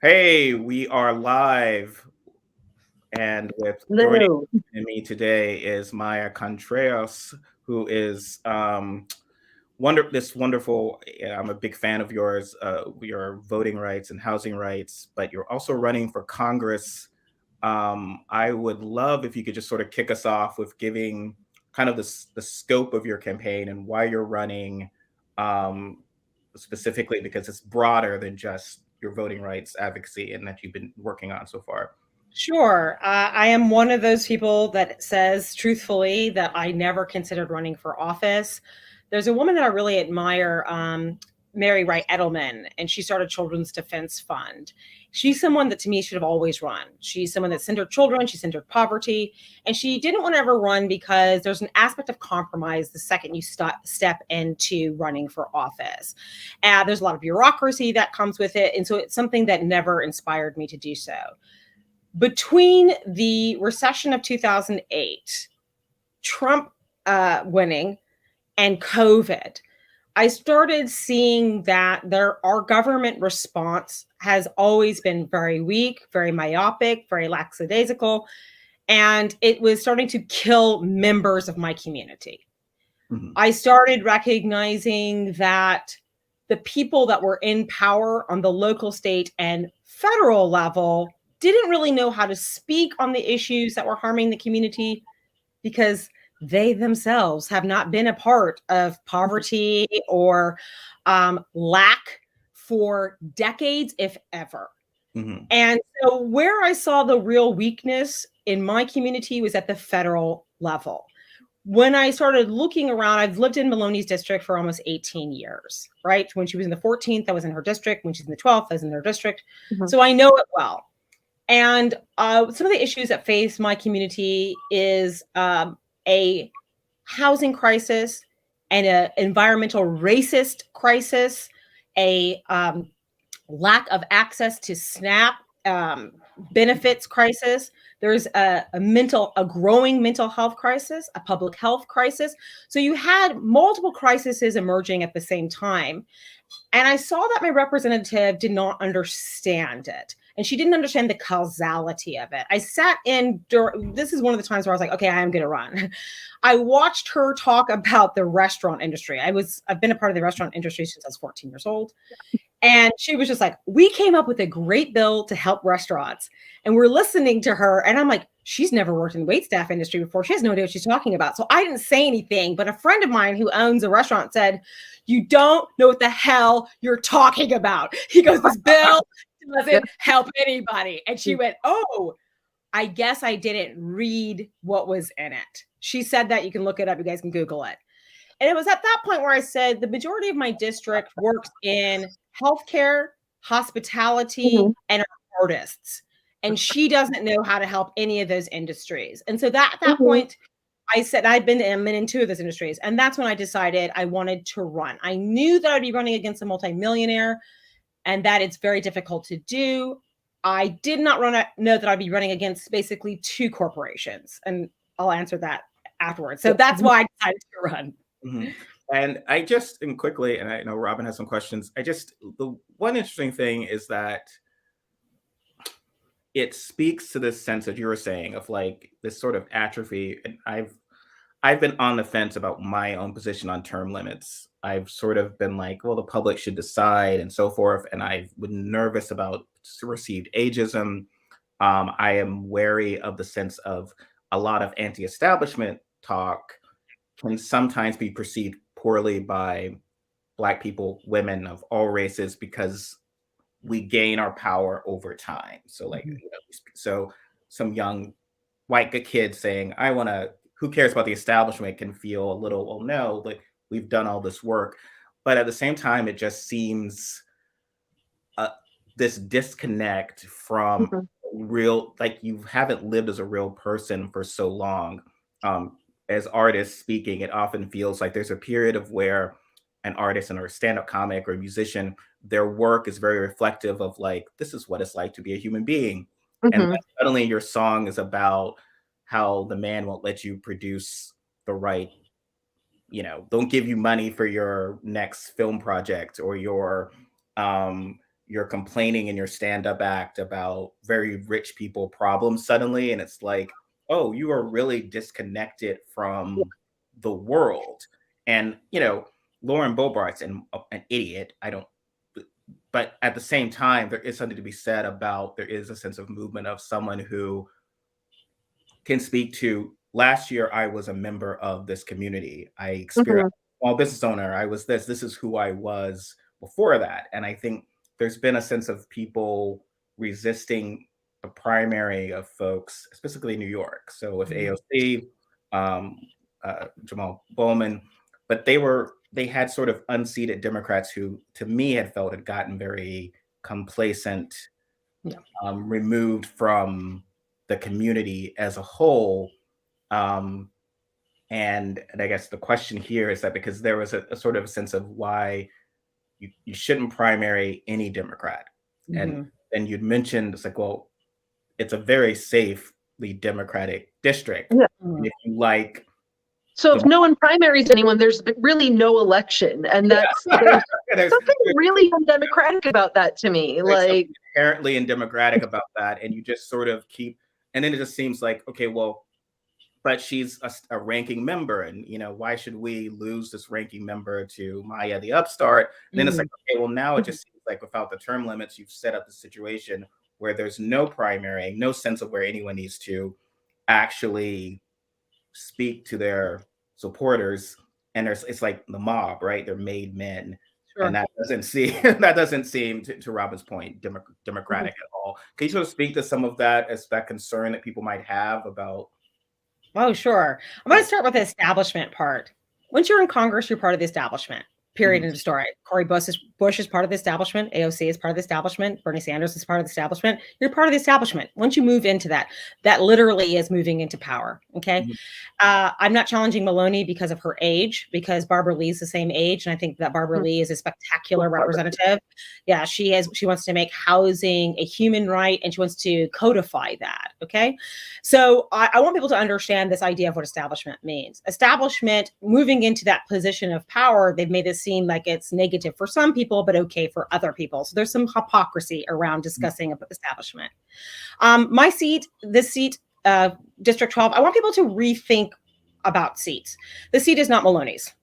Hey, we are live, and with joining Hello. me today is Maya Contreras, who is wonderful. I'm a big fan of yours, your voting rights and housing rights, but you're also running for Congress. I would love if you could just sort of kick us off with giving kind of the scope of your campaign and why you're running, um, specifically because it's broader than just your voting rights advocacy and that you've been working on so far. Sure. I am one of those people that says truthfully that I never considered running for office. There's a woman that I really admire, Mary Wright Edelman, and she started Children's Defense Fund. She's someone that to me should have always run. She's someone that centered children, she centered poverty, and she didn't want to ever run because there's an aspect of compromise the second you step into running for office. There's a lot of bureaucracy that comes with it, and so it's something that never inspired me to do so. Between the recession of 2008, Trump winning, and COVID, I started seeing that our government response has always been very weak, very myopic, very lackadaisical, and it was starting to kill members of my community. Mhm. I started recognizing that the people that were in power on the local, state, and federal level didn't really know how to speak on the issues that were harming the community because they themselves have not been a part of poverty or lack for decades, if ever. Mhm. And so, where I saw the real weakness in my community was at the federal level. When I started looking around, I've lived in Maloney's district for almost 18 years, right? When she was in the 14th, I was in her district. When she's in the 12th, I was in her district. Mhm. So I know it well. And some of the issues that face my community is a housing crisis and an environmental racist crisis, a lack of access to SNAP benefits crisis. There's a growing mental health crisis, a public health crisis. So you had multiple crises emerging at the same time. And I saw that my representative did not understand it. And she didn't understand the causality of it. I sat in, this is one of the times where I was like, okay, I am going to run. I watched her talk about the restaurant industry. I've been a part of the restaurant industry since I was 14 years old. And she was just like, we came up with a great bill to help restaurants. And we're listening to her. And I'm like, she's never worked in the waitstaff industry before. She has no idea what she's talking about. So I didn't say anything. But a friend of mine who owns a restaurant said, you don't know what the hell you're talking about. He goes, this bill doesn't help anybody. And she went, oh, I guess I didn't read what was in it. She said that. You can look it up. You guys can Google it. And it was at that point where I said the majority of my district works in healthcare, hospitality, and artists. And she doesn't know how to help any of those industries. And so at that point, I said I'm in two of those industries. And that's when I decided I wanted to run. I knew that I'd be running against a multimillionaire and that it's very difficult to do. I did not know that I'd be running against basically two corporations. And I'll answer that afterwards. So that's why I decided to run. Mhm. And and quickly, and I know Robyn has some questions. The one interesting thing is that it speaks to this sense that you were saying of like this sort of atrophy. And I've been on the fence about my own position on term limits. I've sort of been like, well, the public should decide and so forth. And I've been nervous about perceived ageism. I am wary of the sense of a lot of anti-establishment talk can sometimes be perceived poorly by Black people, women of all races, because we gain our power over time. So, like, so some young white kid saying, "I want to," who cares about the establishment, can feel a little, well, no, like we've done all this work, but at the same time, it just seems uh, this disconnect from real, like you haven't lived as a real person for so long. Um, as artists speaking, it often feels like there's a period of where an artist or a stand-up comic or a musician, their work is very reflective of like, this is what it's like to be a human being. And then suddenly your song is about how the man won't let you produce the right, don't give you money for your next film project or your you're complaining in your stand-up act about very rich people problems suddenly, and it's like, oh, you are really disconnected from the world. And Lauren Bobart's an idiot. I don't, but at the same time, there is something to be said about, there is a sense of movement of someone who can speak to, last year I was a member of this community. I experienced small business owner. I was this is who I was before that. And I think there's been a sense of people resisting the primary of folks, specifically New York. So with AOC, Jamal Bowman, but they had sort of unseated Democrats who, to me, had gotten very complacent, removed from the community as a whole. And I guess the question here is that because there was a sort of a sense of why you shouldn't primary any Democrat. And you'd mentioned, it's like, well, it's a very safely Democratic district. And if you like, so if no one primaries anyone, there's really no election, and that's there's something really undemocratic about that to me. Like inherently undemocratic about that, and you just sort of keep, and then it just seems like, okay, well, but she's a ranking member, and why should we lose this ranking member to Maya the upstart? And then it's like, okay, well, now it just seems like without the term limits, you've set up the situation where there's no primary, no sense of where anyone needs to actually speak to their supporters, and it's like the mob, right? They're made men. And that doesn't seem to Robyn's point democratic at all. Can you sort of speak to some of that, as that concern that people might have about? Oh, sure. I'm going to start with the establishment part. Once you're in Congress, you're part of the establishment. Period. End of story. Cory Bush is part of the establishment. AOC is part of the establishment. Bernie Sanders is part of the establishment. You're part of the establishment. Once you move into that literally is moving into power. Okay. I'm not challenging Maloney because of her age, because Barbara Lee is the same age. And I think that Barbara Lee is a spectacular representative. Yeah, she wants to make housing a human right, and she wants to codify that. Okay. So I want people to understand this idea of what establishment means. Establishment, moving into that position of power, they've made this seem like it's negative for some people, but okay for other people. So there's some hypocrisy around discussing about establishment. My seat, this seat, District 12, I want people to rethink about seats. The seat is not Maloney's.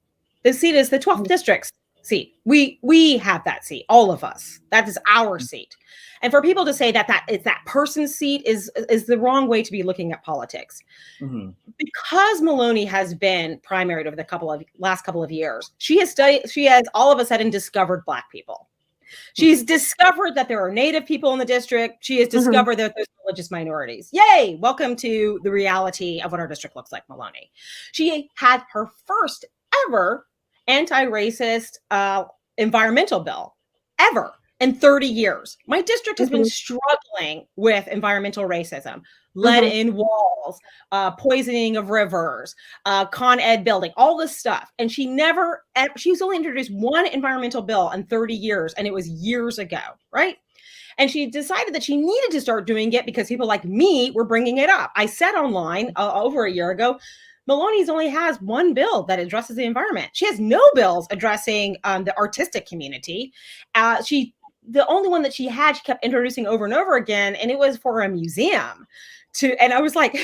The seat is the 12th district's seat. We have that seat, all of us. That is our seat. And for people to say that it's that person's seat is the wrong way to be looking at politics. Because Maloney has been primaried over the last couple of years, she has all of a sudden discovered Black people. She's discovered that there are Native people in the district. She has discovered that there's religious minorities. Yay! Welcome to the reality of what our district looks like, Maloney. She had her first ever anti-racist environmental bill ever in 30 years. My district has been struggling with environmental racism, lead in walls, poisoning of rivers, Con Ed building, all this stuff. And she's only introduced one environmental bill in 30 years, and it was years ago, right? And she decided that she needed to start doing it because people like me were bringing it up. I said online over a year ago, Maloney's only has one bill that addresses the environment. She has no bills addressing the artistic community. The only one that she kept introducing over and over again, and it was for a museum. And I was like,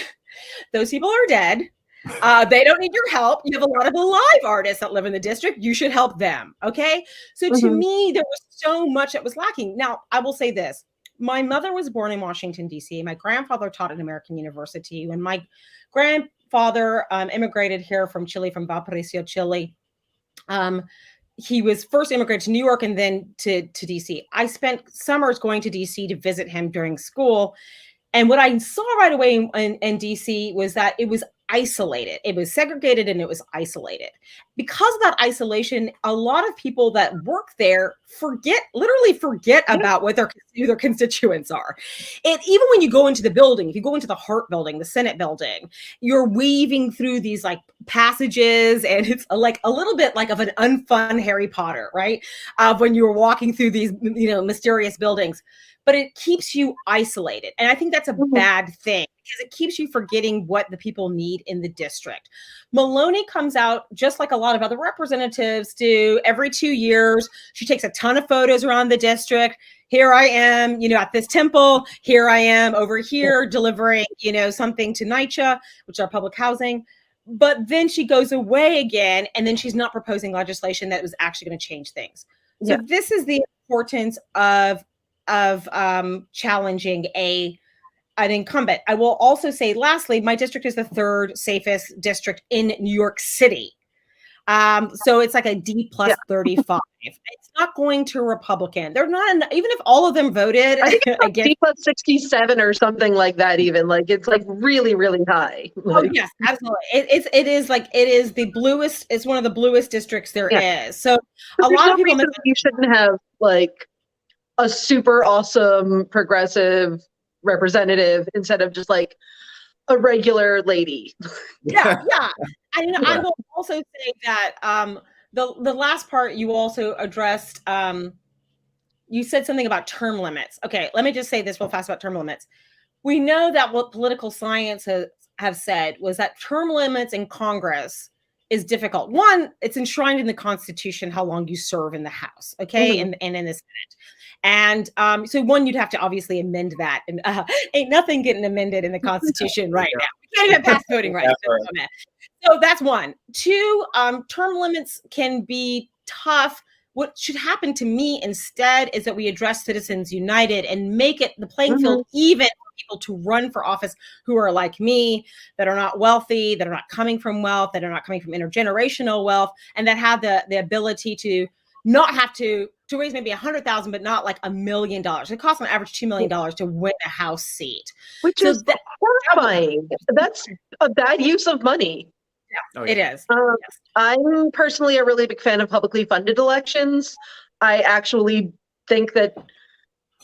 those people are dead. They don't need your help. You have a lot of alive artists that live in the district. You should help them. Okay. So to me, there was so much that was lacking. Now, I will say this. My mother was born in Washington, D.C. My grandfather taught at American University. When my grandfather immigrated here from Chile, from Valparaiso, Chile, he was first immigrated to New York and then to DC. I spent summers going to DC to visit him during school. And what I saw right away in DC was that it was isolated. It was segregated and it was isolated. Because of that isolation, a lot of people that work there literally forget about who their constituents are. And even when you go into the building, if you go into the Hart building, the Senate building, you're weaving through these like passages, and it's like a little bit like of an unfun Harry Potter, right? When you're walking through these, mysterious buildings. But it keeps you isolated. And I think that's a bad thing, because it keeps you forgetting what the people need in the district. Maloney comes out just like a lot of other representatives do every 2 years. She takes a ton of photos around the district. Here I am, at this temple. Here I am over here delivering, something to NYCHA, which are public housing. But then she goes away again, and then she's not proposing legislation that was actually going to change things. So this is the importance of challenging an incumbent. I will also say, lastly, my district is the third safest district in New York City. So it's like a D plus 35. It's not going to a Republican. They're not, even if all of them voted. I think it's like D plus 67 or something like that. Even like it's like really, really high. Oh yes, absolutely. It is the bluest. It's one of the bluest districts there is. So a lot of people you shouldn't have like a super awesome progressive representative instead of just like a regular lady. Yeah. I will also say that the last part you also addressed, you said something about term limits. Okay, let me just say this real fast about term limits. We know that what political science have said was that term limits in Congress is difficult. One, it's enshrined in the Constitution how long you serve in the House, okay, and in the Senate. And so one, you'd have to obviously amend that. And ain't nothing getting amended in the Constitution right now. We can't even pass voting rights. So that's one. Two, term limits can be tough. What should happen to me instead is that we address Citizens United and make it the playing field even for people to run for office who are like me, that are not wealthy, that are not coming from wealth, that are not coming from intergenerational wealth, and that have the ability to not have to raise maybe $100,000, but not like $1 million. It costs on average $2 million to win a House seat, which is horrifying. That's a bad use of money. Yeah, it is. Yes. I'm personally a really big fan of publicly funded elections. I actually think that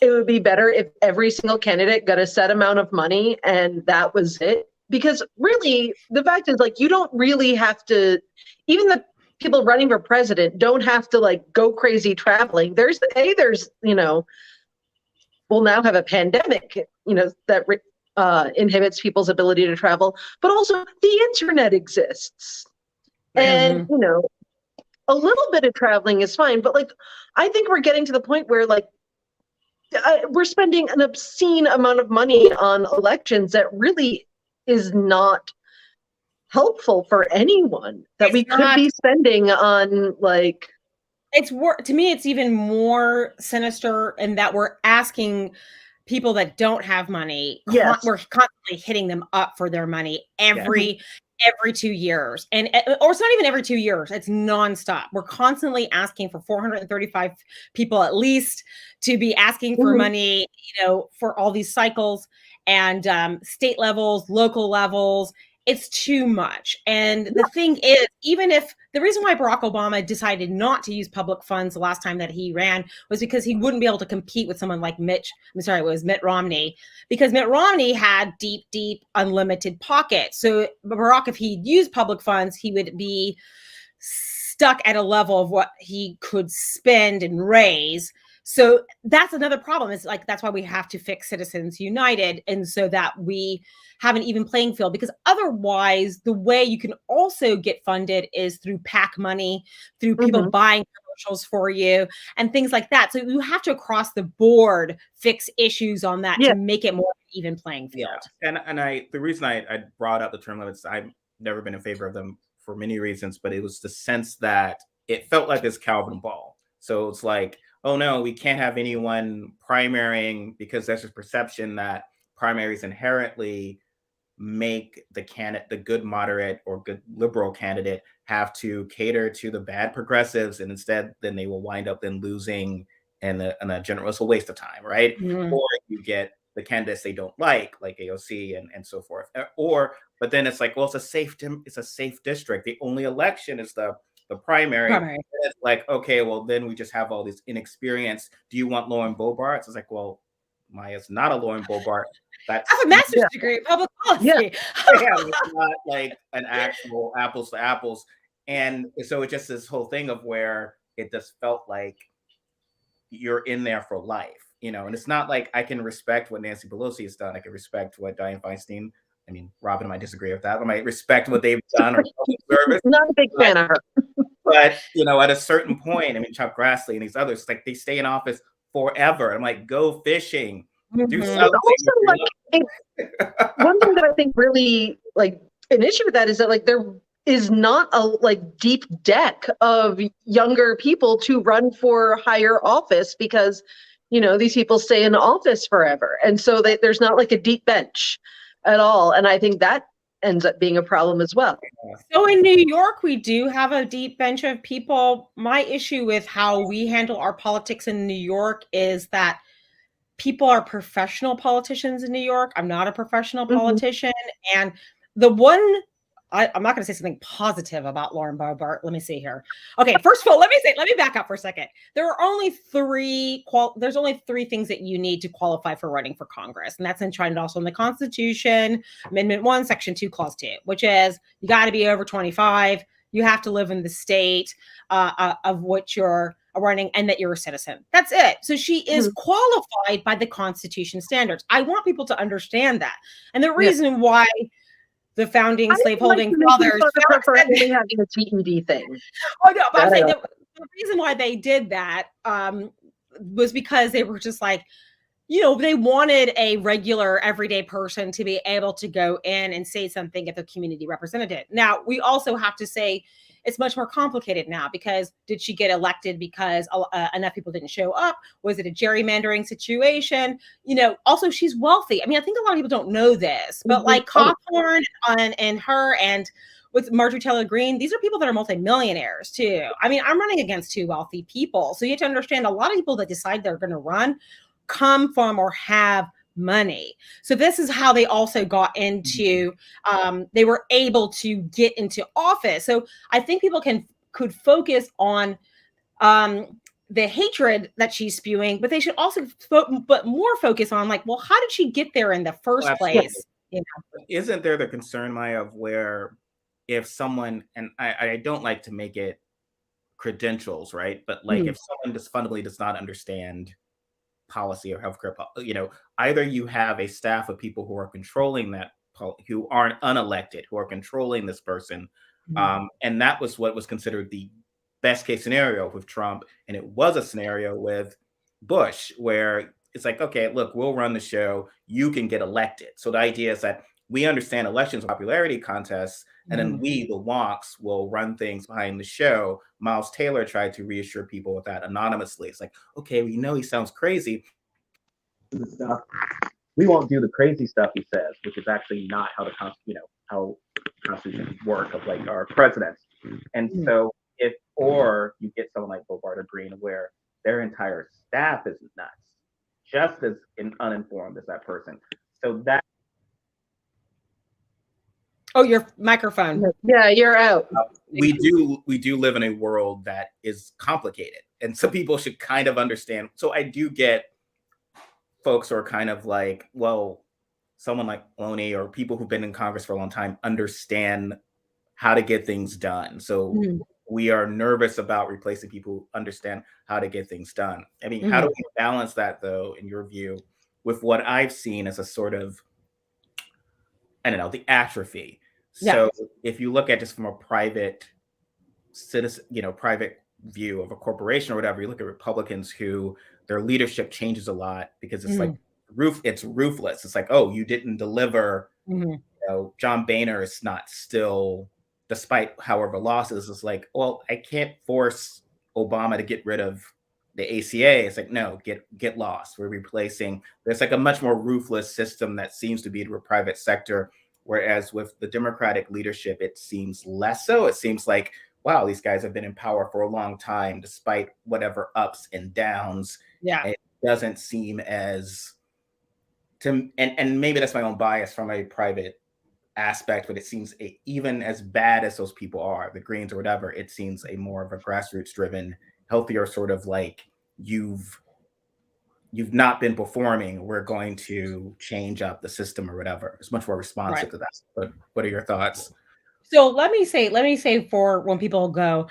it would be better if every single candidate got a set amount of money and that was it. Because really, the fact is, like, you don't really have to, even the people running for president don't have to like go crazy traveling. There's we'll now have a pandemic, that inhibits people's ability to travel, but also the internet exists. And, a little bit of traveling is fine, but like, I think we're getting to the point where like, we're spending an obscene amount of money on elections that really is not helpful for anyone, that we could be spending on like. To me, it's even more sinister in that we're asking people that don't have money. We're constantly hitting them up for their money every 2 years, or it's not even every 2 years. It's nonstop. We're constantly asking for 435 people at least to be asking for money, for all these cycles and state levels, local levels. It's too much. And the thing is, even if the reason why Barack Obama decided not to use public funds the last time that he ran was because he wouldn't be able to compete with someone like Mitt Romney, because Mitt Romney had deep, unlimited pockets. So Barack, if he'd used public funds, he would be stuck at a level of what he could spend and raise. So that's another problem. It's like, that's why we have to fix Citizens United. And so that we have an even playing field, because otherwise the way you can also get funded is through PAC money, through people buying commercials for you and things like that. So you have to across the board fix issues on that to make it more even playing field. Yeah. And the reason I brought up the term limits, I've never been in favor of them for many reasons, but it was the sense that it felt like this Calvin ball. So it's like, oh no, we can't have anyone primarying because there's a perception that primaries inherently make the good moderate or good liberal candidate have to cater to the bad progressives, and instead then they will wind up then losing and a generous waste of time, right? Or you get the candidates they don't like AOC and so forth. But then it's like, well, it's a safe district. The only election is the primary. It's like, okay, well, then we just have all this inexperience. Do you want Lauren Boebert? It's like, well, Maya's not a Lauren Boebert. I have a master's degree in public policy. It's not like an actual apples to apples. And so it's just this whole thing of where it just felt like you're in there for life, and it's not like I can respect what Nancy Pelosi has done. I can respect what Dianne Feinstein, Robyn might disagree with that. I might respect what they've done. Or not a big fan of her. But at a certain point, I mean, Chuck Grassley and these others, like they stay in office forever. I'm like, go fishing, do something. Also, like, one thing that I think really like an issue with that is that like there is not a like deep deck of younger people to run for higher office because these people stay in office forever, and so there's not like a deep bench at all, and I think that ends up being a problem as well. So in New York, we do have a deep bench of people. My issue with how we handle our politics in New York is that people are professional politicians in New York. I'm not a professional politician. And the one, I'm not going to say something positive about Lauren Boebert. Let me see here. Okay, first of all, let me back up for a second. There's only three things that you need to qualify for running for Congress. And that's enshrined also in the Constitution, Amendment 1, Section 2, Clause 2, which is you got to be over 25. You have to live in the state of which you're running and that you're a citizen. That's it. So she is qualified by the Constitution standards. I want people to understand that. And the reason why the founding slaveholding fathers having a TED thing. Oh no, but I'm saying the reason why they did that was because they were just like, they wanted a regular everyday person to be able to go in and say something if the community represented it. Now, we also have to say it's much more complicated now because did she get elected because enough people didn't show up? Was it a gerrymandering situation? Also she's wealthy. I mean, I think a lot of people don't know this, but like Cawthorn and her and with Marjorie Taylor Greene, these are people that are multimillionaires too. I mean, I'm running against two wealthy people. So you have to understand a lot of people that decide they're going to run come from or have money. So this is how they also got into, they were able to get into office. So I think people could focus on the hatred that she's spewing, but they should also but more focus on like, well, how did she get there in the first place? Isn't there the concern, Maya, of where if someone, and I don't like to make it credentials, right? But like if someone just fundamentally does not understand policy or healthcare, either you have a staff of people who are controlling that, who aren't unelected, who are controlling this person. And that was what was considered the best case scenario with Trump. And it was a scenario with Bush where it's like, okay, look, we'll run the show. You can get elected. So the idea is that we understand elections are popularity contests, and then we, the wonks, will run things behind the show. Miles Taylor tried to reassure people with that anonymously. It's like, okay, we know he sounds crazy. We won't do the crazy stuff he says, which is actually not how how constitutions work of like our presidents. And so or you get someone like Boebert or Greene where their entire staff is nuts, just as uninformed as that person. So that. Oh, your microphone. Yeah, you're out. We do live in a world that is complicated, and some people should kind of understand. So I do get folks who are kind of like, well, someone like Loney or people who've been in Congress for a long time understand how to get things done. So we are nervous about replacing people who understand how to get things done. I mean, how do we balance that, though, in your view, with what I've seen as a sort of, I don't know, the atrophy. So if you look at just from a private citizen, private view of a corporation or whatever, you look at Republicans who their leadership changes a lot because it's like it's ruthless. It's like, oh, you didn't deliver. John Boehner is not still, despite however losses, it's like, well, I can't force Obama to get rid of the ACA. It's like, no, get lost. We're replacing. There's like a much more ruthless system that seems to be to a private sector. Whereas with the Democratic leadership, it seems less so. It seems like, wow, these guys have been in power for a long time, despite whatever ups and downs. It doesn't seem as and maybe that's my own bias from a private aspect, but it seems even as bad as those people are, the Greens or whatever, it seems a more of a grassroots driven, healthier sort of like you've not been performing, we're going to change up the system or whatever. It's much more responsive to that. But what are your thoughts? So let me say for when people go,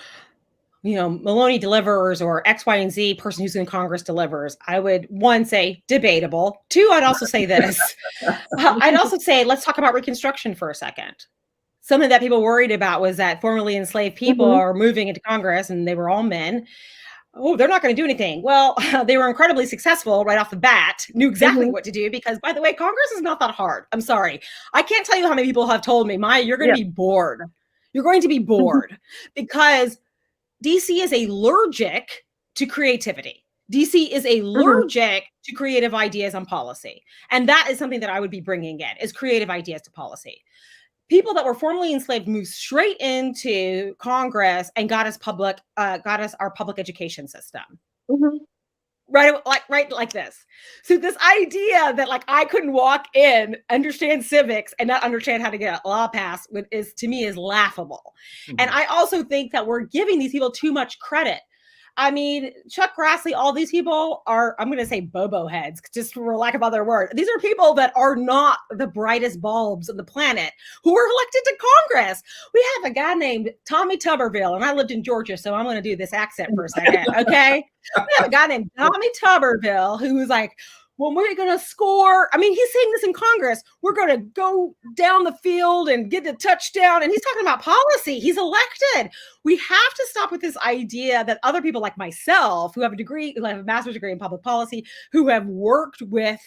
Maloney delivers or X, Y, and Z person who's in Congress delivers, I would, one, say debatable. Two, I'd also say this. I'd also say, let's talk about Reconstruction for a second. something that people worried about was that formerly enslaved people are moving into Congress, and they were all men. Oh, they're not going to do anything. Well, they were incredibly successful right off the bat, knew exactly what to do, because, by the way, Congress is not that hard. I'm sorry. I can't tell you how many people have told me, Maya, you're going to be bored. You're going to be bored because DC is allergic to creativity. DC is allergic to creative ideas on policy. And that is something that I would be bringing in, is creative ideas to policy. People that were formerly enslaved moved straight into Congress and got us our public education system. Right like this. So this idea that like I couldn't walk in, understand civics, and not understand how to get a law passed is, to me, is laughable. And I also think that we're giving these people too much credit. I mean, Chuck Grassley, all these people are, I'm going to say bobo heads, just for lack of other word. These are people that are not the brightest bulbs on the planet who were elected to Congress. We have a guy named Tommy Tuberville, and I lived in Georgia, so I'm going to do this accent for a second, okay? We have a guy named Tommy Tuberville who was like, well, we're going to score. I mean, he's saying this in Congress. We're going to go down the field and get a touchdown. And he's talking about policy. He's elected. We have to stop with this idea that other people like myself, who have a degree, who have a master's degree in public policy, who have worked with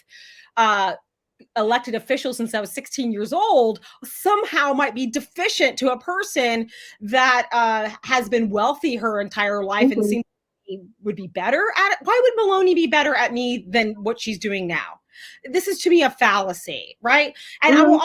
elected officials since I was 16 years old, somehow might be deficient to a person that has been wealthy her entire life and seems would be better at it. Why would Maloney be better at me than what she's doing now? This is, to me, a fallacy, right? And I will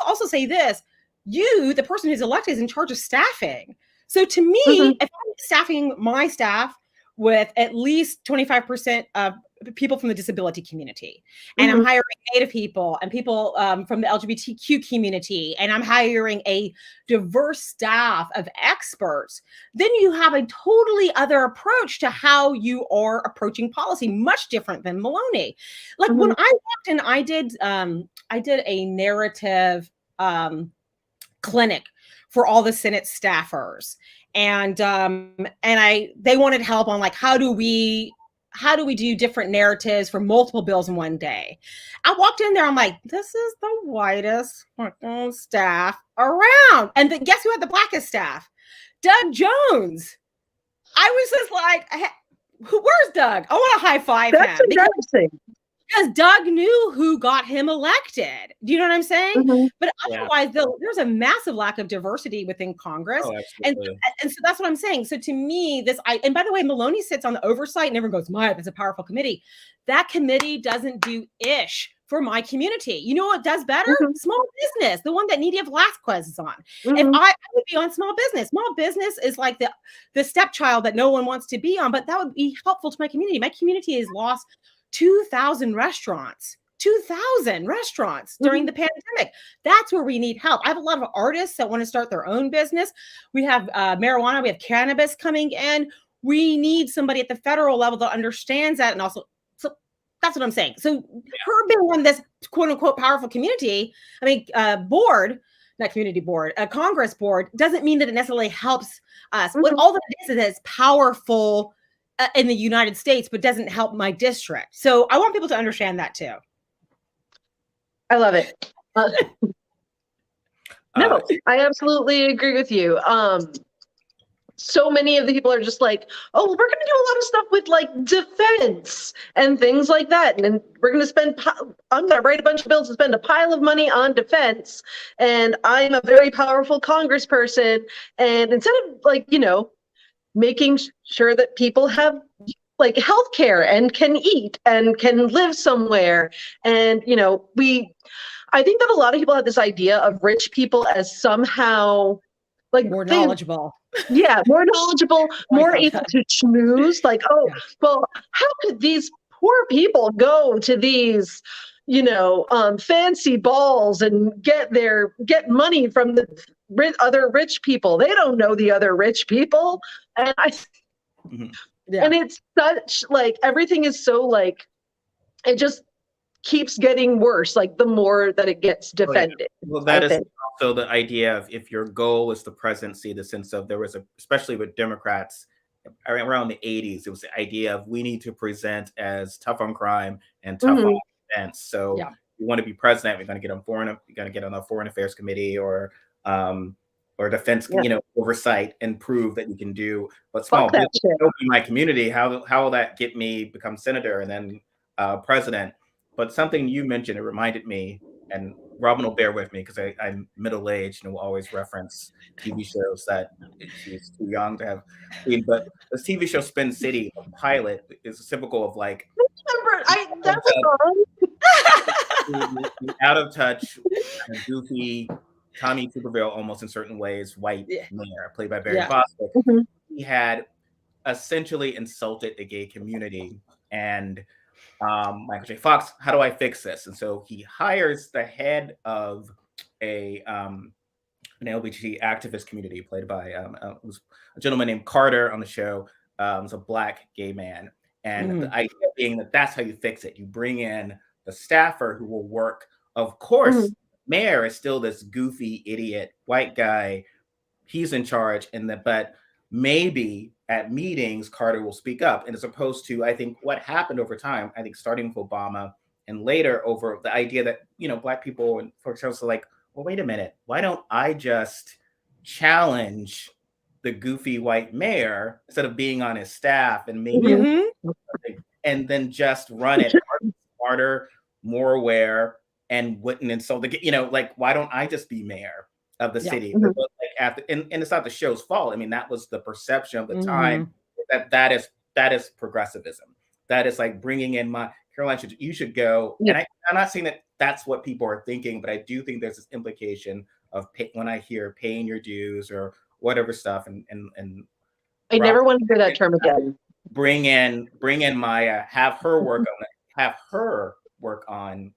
also say this: you, the person who's elected, is in charge of staffing. So to me, if I'm staffing my staff with at least 25% of people from the disability community, and I'm hiring Native people and people from the LGBTQ community, and I'm hiring a diverse staff of experts, then you have a totally other approach to how you are approaching policy, much different than Maloney. Like when I walked in, I did a narrative clinic for all the Senate staffers. And they wanted help on like, how do we do different narratives for multiple bills in one day? I walked in there, I'm like, this is the whitest staff around. And then guess who had the blackest staff? Doug Jones. I was just like, where's Doug? I want to high five him. That's embarrassing. Because Doug knew who got him elected. Do you know what I'm saying? But otherwise, there's a massive lack of diversity within Congress. And so that's what I'm saying. So to me, and by the way, Maloney sits on the oversight and everyone goes, Maya, it's a powerful committee. That committee doesn't do ish for my community. You know what does better? Small business, the one that Nidia Velasquez is on. If I would be on small business is like the stepchild that no one wants to be on, but that would be helpful to my community. My community has lost 2,000 restaurants during the pandemic. That's where we need help. I have a lot of artists that want to start their own business. We have marijuana, we have cannabis coming in. We need somebody at the federal level that understands that. And also, so that's what I'm saying. So her being on this quote unquote powerful community, board, not community board, a Congress board, doesn't mean that it necessarily helps us. What all that is it's powerful in the United States, but doesn't help my district. So I want people to understand that too. I love it. No, I absolutely agree with you. So many of the people are just like, oh, we're going to do a lot of stuff with like defense and things like that. And then we're going to I'm going to write a bunch of bills and spend a pile of money on defense. And I'm a very powerful congressperson. And instead of making sure that people have like healthcare and can eat and can live somewhere. And, I think that a lot of people have this idea of rich people as somehow like more knowledgeable. Yeah, more knowledgeable, more able to schmooze. Like, well, how could these poor people go to these, fancy balls and get money from the other rich people? They don't know the other rich people. And and it's such like, everything is so like, it just keeps getting worse, like the more that it gets defended. Well, that is also the idea of, if your goal is the presidency, the sense of especially with Democrats around the 80s, it was the idea of we need to present as tough on crime and tough on defense. So you want to be president, you're going to get on the foreign affairs committee or or defense, Yeah. oversight and prove that you can do. But Fuck small that business, shit. in my community, how will that get me become senator and then president? But something you mentioned, it reminded me, and Robyn will bear with me because I'm middle aged and will always reference TV shows that she's too young to have seen. But this TV show Spin City, a pilot, is typical of like Remember, that was on. the out of touch, kind of goofy Tommy Tuberville almost in certain ways, white mayor, played by Barry Bostwick. Mhm. He had essentially insulted the gay community. And Michael J. Fox, how do I fix this? And so he hires the head of an LGBT activist community, played by was a gentleman named Carter on the show. Was a black gay man. And the idea being that that's how you fix it. You bring in the staffer who will work. Of course, mayor is still this goofy idiot white guy. He's in charge, but maybe at meetings Carter will speak up. And as opposed to, I think what happened over time, I think starting with Obama and later over the idea that black people and folks are like, well, wait a minute, why don't I just challenge the goofy white mayor instead of being on his staff and maybe and then just run it smarter, more aware, and wouldn't insult the like, why don't I just be mayor of the city? Like and it's not the show's fault. I mean, that was the perception of the time. That is progressivism. That is like bringing in Caroline, you should go. And I'm not saying that that's what people are thinking, but I do think there's this implication of when I hear paying your dues or whatever stuff, and I never want to hear that term again. Bring in Maya, have her work on,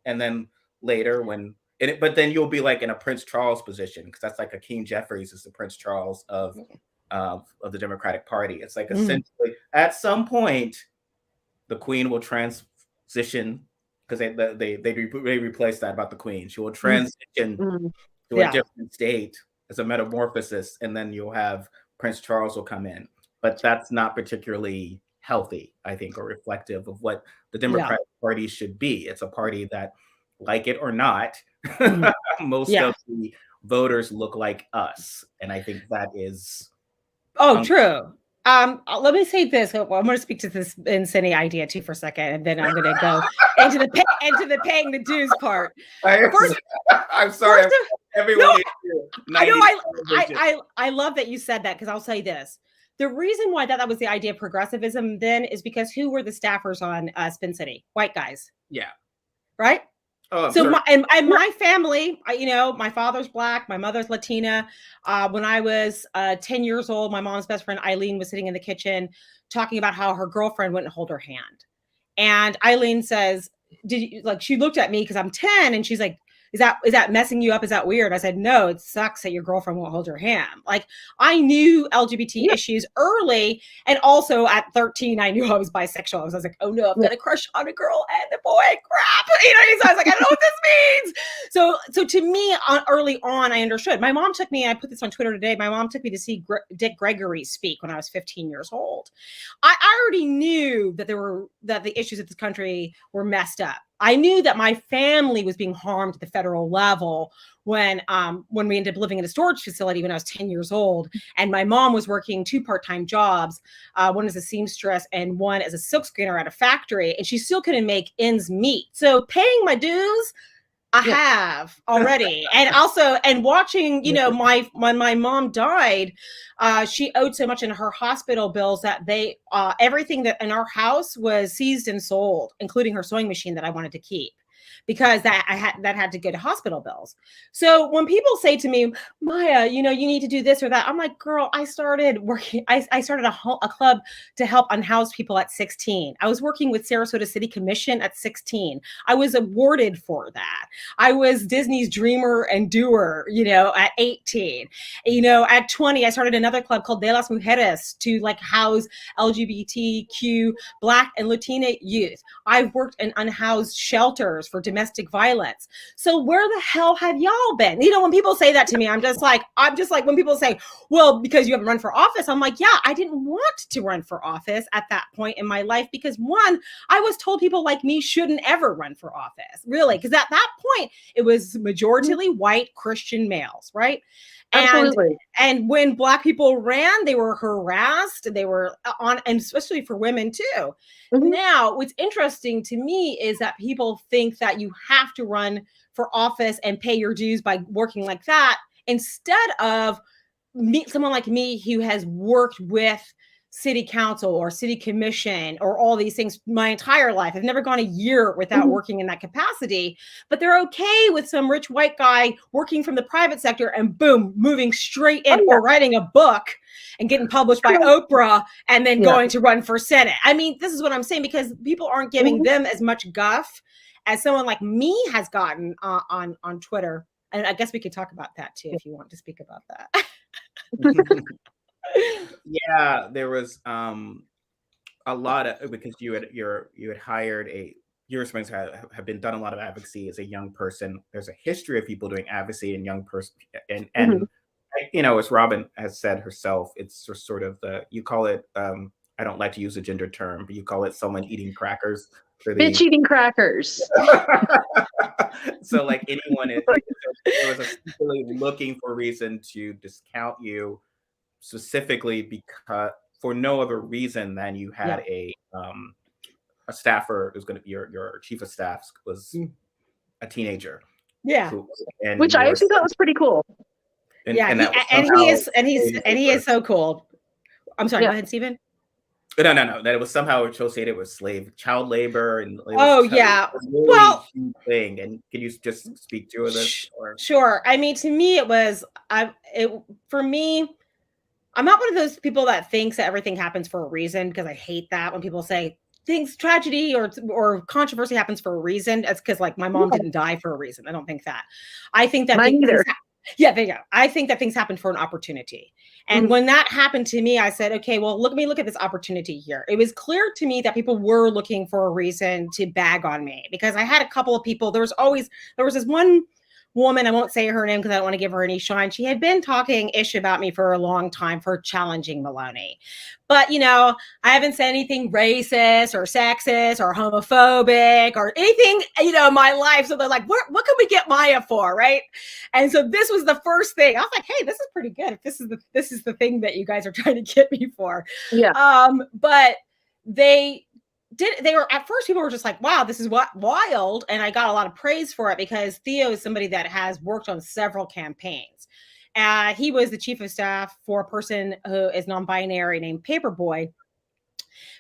and then later but then you'll be like in a Prince Charles position, because that's like a King Jeffries is the Prince Charles of the Democratic Party. It's like essentially at some point the Queen will transition, because they replaced that about the Queen. She will transition to a different state as a metamorphosis, and then you'll have Prince Charles will come in. But that's not particularly healthy, I think, or reflective of what the Democratic Party should be. It's a party that, like it or not, most of the voters look like us. And I think that is... true. Let me say this. I'm going to speak to this insanity idea too for a second, and then I'm going to go into the paying the dues part. I'm sorry. Everyone. I love that you said that, because I'll say this. The reason why that was the idea of progressivism then is because who were the staffers on Spin City? White guys. Yeah. Right? Oh, so my family, my father's black, my mother's Latina. When I was 10 years old, my mom's best friend Eileen was sitting in the kitchen talking about how her girlfriend wouldn't hold her hand. And Eileen says, she looked at me because I'm 10, and she's like, is that messing you up? Is that weird? I said, no, it sucks that your girlfriend won't hold your hand. Like, I knew LGBT issues early. And also at 13, I knew I was bisexual. I was like, oh no, I'm going to crush on a girl and a boy. Crap. So I was like, I don't know what this means. So to me, early on, I understood. My mom took me, I put this on Twitter today. My mom took me to see Dick Gregory speak when I was 15 years old. I already knew that the issues of this country were messed up. I knew that my family was being harmed at the federal level when we ended up living in a storage facility when I was 10 years old. And my mom was working 2 part-time jobs, one as a seamstress and one as a silkscreener at a factory. And she still couldn't make ends meet. So paying my dues, I have already. And watching, when my mom died, she owed so much in her hospital bills that everything that in our house was seized and sold, including her sewing machine that I wanted to keep, because that had to go to hospital bills. So when people say to me, Maya, you need to do this or that, I'm like, girl, I started working. I started a club to help unhoused people at 16. I was working with Sarasota City Commission at 16. I was awarded for that. I was Disney's dreamer and doer, at 18. At 20, I started another club called De las Mujeres to house LGBTQ Black and Latina youth. I've worked in unhoused shelters for domestic violence. So where the hell have y'all been? You know, when people say that to me, I'm just like, when people say, well, because you haven't run for office, I'm like, yeah, I didn't want to run for office at that point in my life because one, I was told people like me shouldn't ever run for office, really, because at that point it was majoritarily white Christian males, right? Absolutely. And when Black people ran, they were harassed. They were on, and especially for women too. Mhm. Now, what's interesting to me is that people think that you have to run for office and pay your dues by working like that, instead of someone like me who has worked with city council or city commission or all these things my entire life. I've never gone a year without working in that capacity, but they're okay with some rich white guy working from the private sector and boom, moving straight in or writing a book and getting published by Oprah and then going to run for Senate. I mean, this is what I'm saying, because people aren't giving them as much guff as someone like me has gotten on Twitter. And I guess we could talk about that too, if you want to speak about that. Yeah, there was a lot of, because you had hired your response have been done a lot of advocacy as a young person. There's a history of people doing advocacy in young person, and you know, as Robyn has said herself, it's sort of you call it, I don't like to use a gender term, but you call it someone eating crackers for the Bitch eating crackers. So like anyone there was really looking for a reason to discount you, specifically because for no other reason than you had a staffer who's going to be your chief of staff was a teenager. Yeah. Which I actually thought was pretty cool. And he is so cool. I'm sorry, go ahead, Stephen. No. That it was somehow associated with child labor, and really huge thing. And can you just speak to this? Sure. I mean, to me, it was for me. I'm not one of those people that thinks that everything happens for a reason, because I hate that when people say tragedy or controversy happens for a reason. It's because like my mom didn't die for a reason. I don't think that. I think that there you go. I think that things happen for an opportunity. And when that happened to me, I said, okay, well, let me look at this opportunity here. It was clear to me that people were looking for a reason to bag on me, because I had a couple of people. There was this one woman, I won't say her name because I don't want to give her any shine. She had been talking ish about me for a long time for challenging Maloney. But, you know, I haven't said anything racist or sexist or homophobic or anything, you know, in my life. So they're like, what can we get Maya for, right? And so this was the first thing. I was like, hey, this is pretty good. If this is the thing that you guys are trying to get me for. Yeah. But they were, at first people were just like, wow, this is wild. And I got a lot of praise for it, because Theo is somebody that has worked on several campaigns. He was the chief of staff for a person who is non-binary named Paperboy,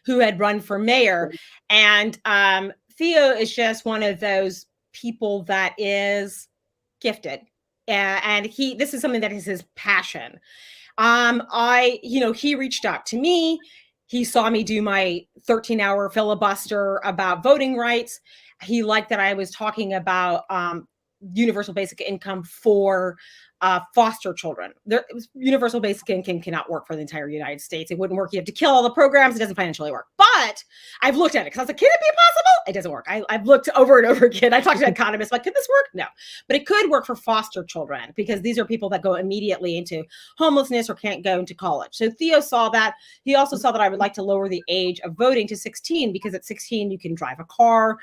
who had run for mayor. And Theo is just one of those people that is gifted. And this is something that is his passion. He reached out to me. He saw me do my 13-hour filibuster about voting rights. He liked that I was talking about universal basic income for foster children. Universal basic income cannot work for the entire United States. It wouldn't work. You have to kill all the programs. It doesn't financially work. But I've looked at it because I was like, can it be possible? It doesn't work. I've looked over and over again. I talked to economists like, could this work? No. But it could work for foster children, because these are people that go immediately into homelessness or can't go into college. So Theo saw that. He also saw that I would like to lower the age of voting to 16, because at 16 you can drive a car.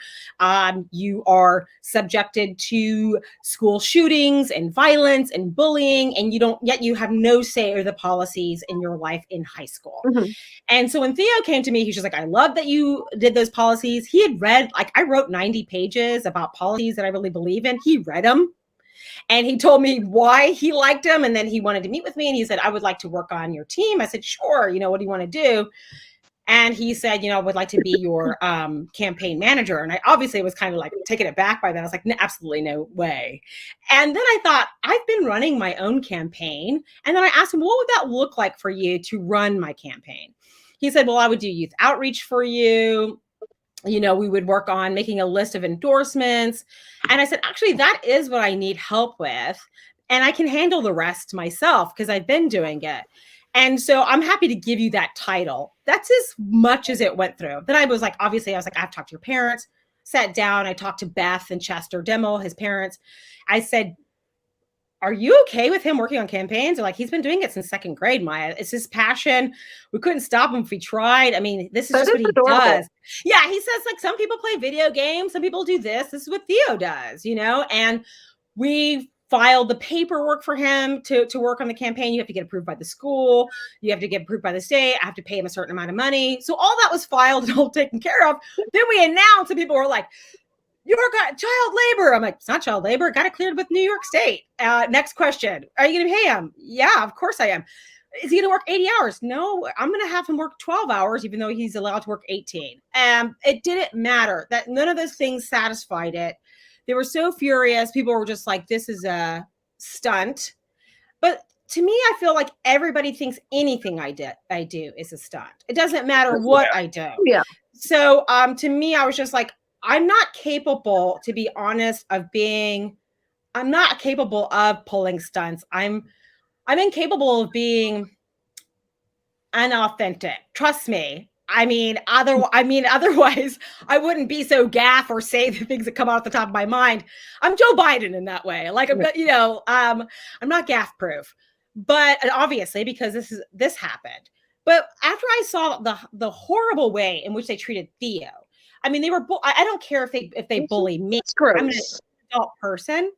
You are subjected to school shootings and violence and bullying, and you have no say over the policies in your life in high school. And so when Theo came to me, he was just like, I love that you did those policies. He had read, like, I wrote 90 pages about policies that I really believe in. He read them and he told me why he liked them. And then he wanted to meet with me and he said, I would like to work on your team. I said, sure. You know, what do you want to do? And he said, you know, I would like to be your campaign manager. And I obviously was kind of like taken aback by that. I was like, absolutely no way. And then I thought, I've been running my own campaign. And then I asked him, what would that look like for you to run my campaign? He said, well, I would do youth outreach for you. You know, we would work on making a list of endorsements. And I said, actually, that is what I need help with. And I can handle the rest myself because I've been doing it. And so I'm happy to give you that title. That's as much as it went through. Then I was like, obviously, I was like, I have to talk to your parents. sat down. I talked to Beth and Chester Demmel, his parents. I said, are you okay with him working on campaigns? They're like, he's been doing it since second grade, Maya. It's his passion. We couldn't stop him if we tried. I mean, this is just what he does. Yeah, he says, like, some people play video games, some people do this. This is what Theo does, you know? And we filed the paperwork for him to work on the campaign. You have to get approved by the school. You have to get approved by the state. I have to pay him a certain amount of money. So all that was filed and all taken care of. Then we announced, and people were like, you're child labor. I'm like, it's not child labor. Got it cleared with New York State. Next question. Are you going to pay him? Yeah, of course I am. Is he going to work 80 hours? No, I'm going to have him work 12 hours, even though he's allowed to work 18. It didn't matter. That none of those things satisfied it. They were so furious. People were just like, this is a stunt. But to me, I feel like everybody thinks anything I do is a stunt. It doesn't matter what I do. Yeah. So to me, I was just like, I'm not capable, to be honest, I'm not capable of pulling stunts. I'm incapable of being unauthentic. Trust me. I mean, otherwise I wouldn't be so gaff or say the things that come out the top of my mind. I'm Joe Biden in that way. Like, I'm not gaff proof, but obviously because this happened. But after I saw the horrible way in which they treated Theo, I mean, I don't care if they bully me. I'm an adult person.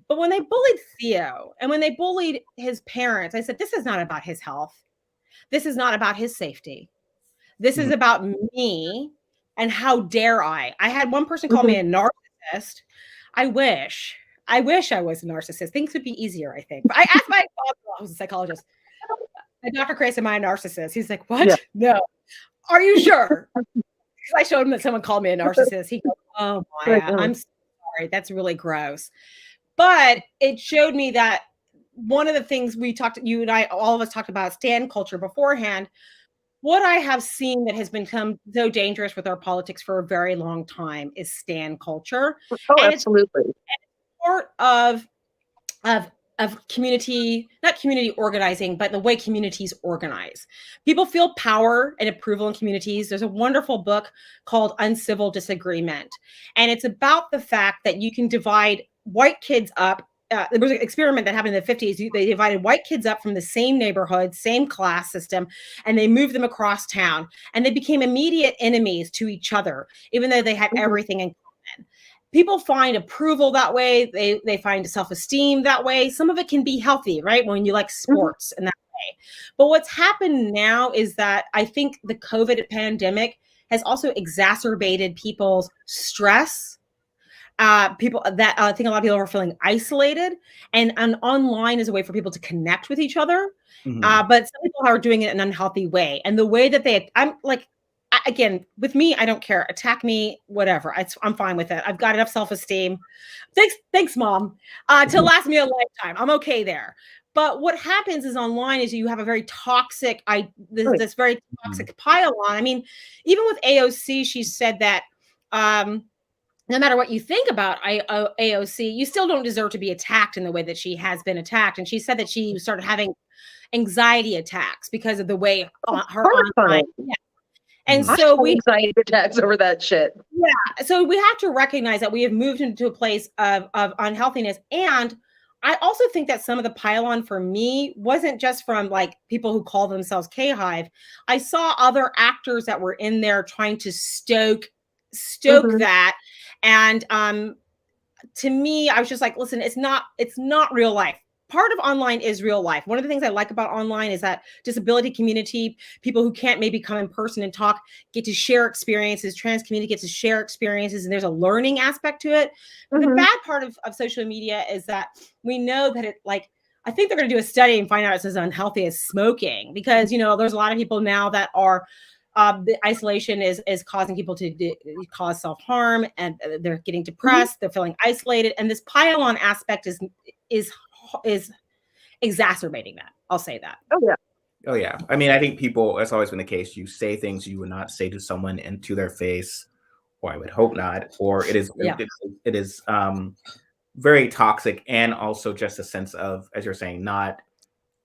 But when they bullied Theo and when they bullied his parents, I said, this is not about his health. This is not about his safety. This is about me, and how dare I? I had one person call me a narcissist. I wish I was a narcissist. Things would be easier, I think. But I asked my father, who's a psychologist, Dr. Crace, am I a narcissist? He's like, what? Yeah. No. Are you sure? I showed him that someone called me a narcissist. He goes, oh, Maya, I'm sorry. That's really gross. But it showed me that one of the things you and I, all of us talked about stan culture beforehand. What I have seen that has become so dangerous with our politics for a very long time is stan culture. Oh, and absolutely. It's part of community, not community organizing, but the way communities organize. People feel power and approval in communities. There's a wonderful book called Uncivil Disagreement. And it's about the fact that you can divide white kids up. There was an experiment that happened in the 50s. They divided white kids up from the same neighborhood, same class system, and they moved them across town. And they became immediate enemies to each other, even though they had everything in common. People find approval that way. They find self-esteem that way. Some of it can be healthy, right? When you like sports in that way. But what's happened now is that I think the COVID pandemic has also exacerbated people's stress. I think a lot of people are feeling isolated, and online is a way for people to connect with each other. But some people are doing it in an unhealthy way. And the way that again, with me, I don't care. Attack me, whatever. I'm fine with it. I've got enough self-esteem. Thanks, Mom, to last me a lifetime. I'm okay there. But what happens is online is you have a very toxic, this very toxic pile on. I mean, even with AOC, she said that no matter what you think about AOC, you still don't deserve to be attacked in the way that she has been attacked. And she said that she started having anxiety attacks because of the way her online. Yeah. And so we anxiety attacks over that shit. Yeah. So we have to recognize that we have moved into a place of unhealthiness. And I also think that some of the pile-on for me wasn't just from like people who call themselves K-Hive. I saw other actors that were in there trying to stoke that. And to me, I was just like, listen, it's not real life. Part of online is real life. One of the things I like about online is that disability community, people who can't maybe come in person and talk, get to share experiences. Trans community gets to share experiences, and there's a learning aspect to it. But the bad part of social media is that we know that I think they're going to do a study and find out it's as unhealthy as smoking, because, there's a lot of people now that are, the isolation is causing people to cause self-harm, and they're getting depressed. They're feeling isolated. And this pile-on aspect is exacerbating that. I'll say that. Oh yeah. I mean, I think that's always been the case. You say things you would not say to someone and to their face, or I would hope not, or it is very toxic. And also just a sense of, as you're saying,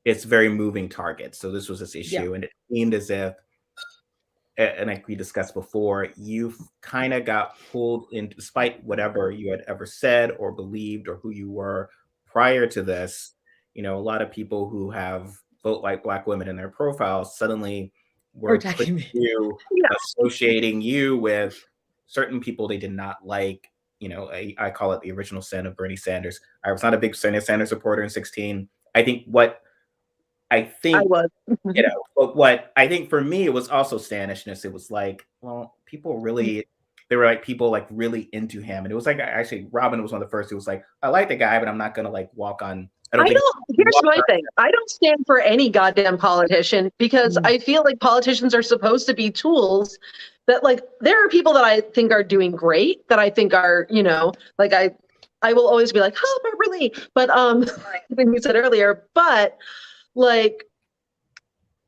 it's very moving targets. So this was this issue, and it seemed as if and like we discussed before, you've kind of got pulled in, despite whatever you had ever said or believed or who you were prior to this. You know, a lot of people who have vote like Black women in their profiles suddenly Or were putting attacking me. you, Yeah. associating you with certain people they did not like. You know, I call it the original sin of Bernie Sanders. I was not a big Bernie Sanders supporter in 16. I think I I think was. you know, but what I think for me it was also standishness. It was like, well, people really, there were like people like really into him, and it was like actually Robyn was one of the first who was like, I like the guy, but I'm not gonna like walk on. I don't I think don't, here's walk my on. thing. I don't stand for any goddamn politician because I feel like politicians are supposed to be tools that, like, there are people that I think are doing great, that I think are, you know, like I will always be like, oh, but really, but when you said earlier, but like,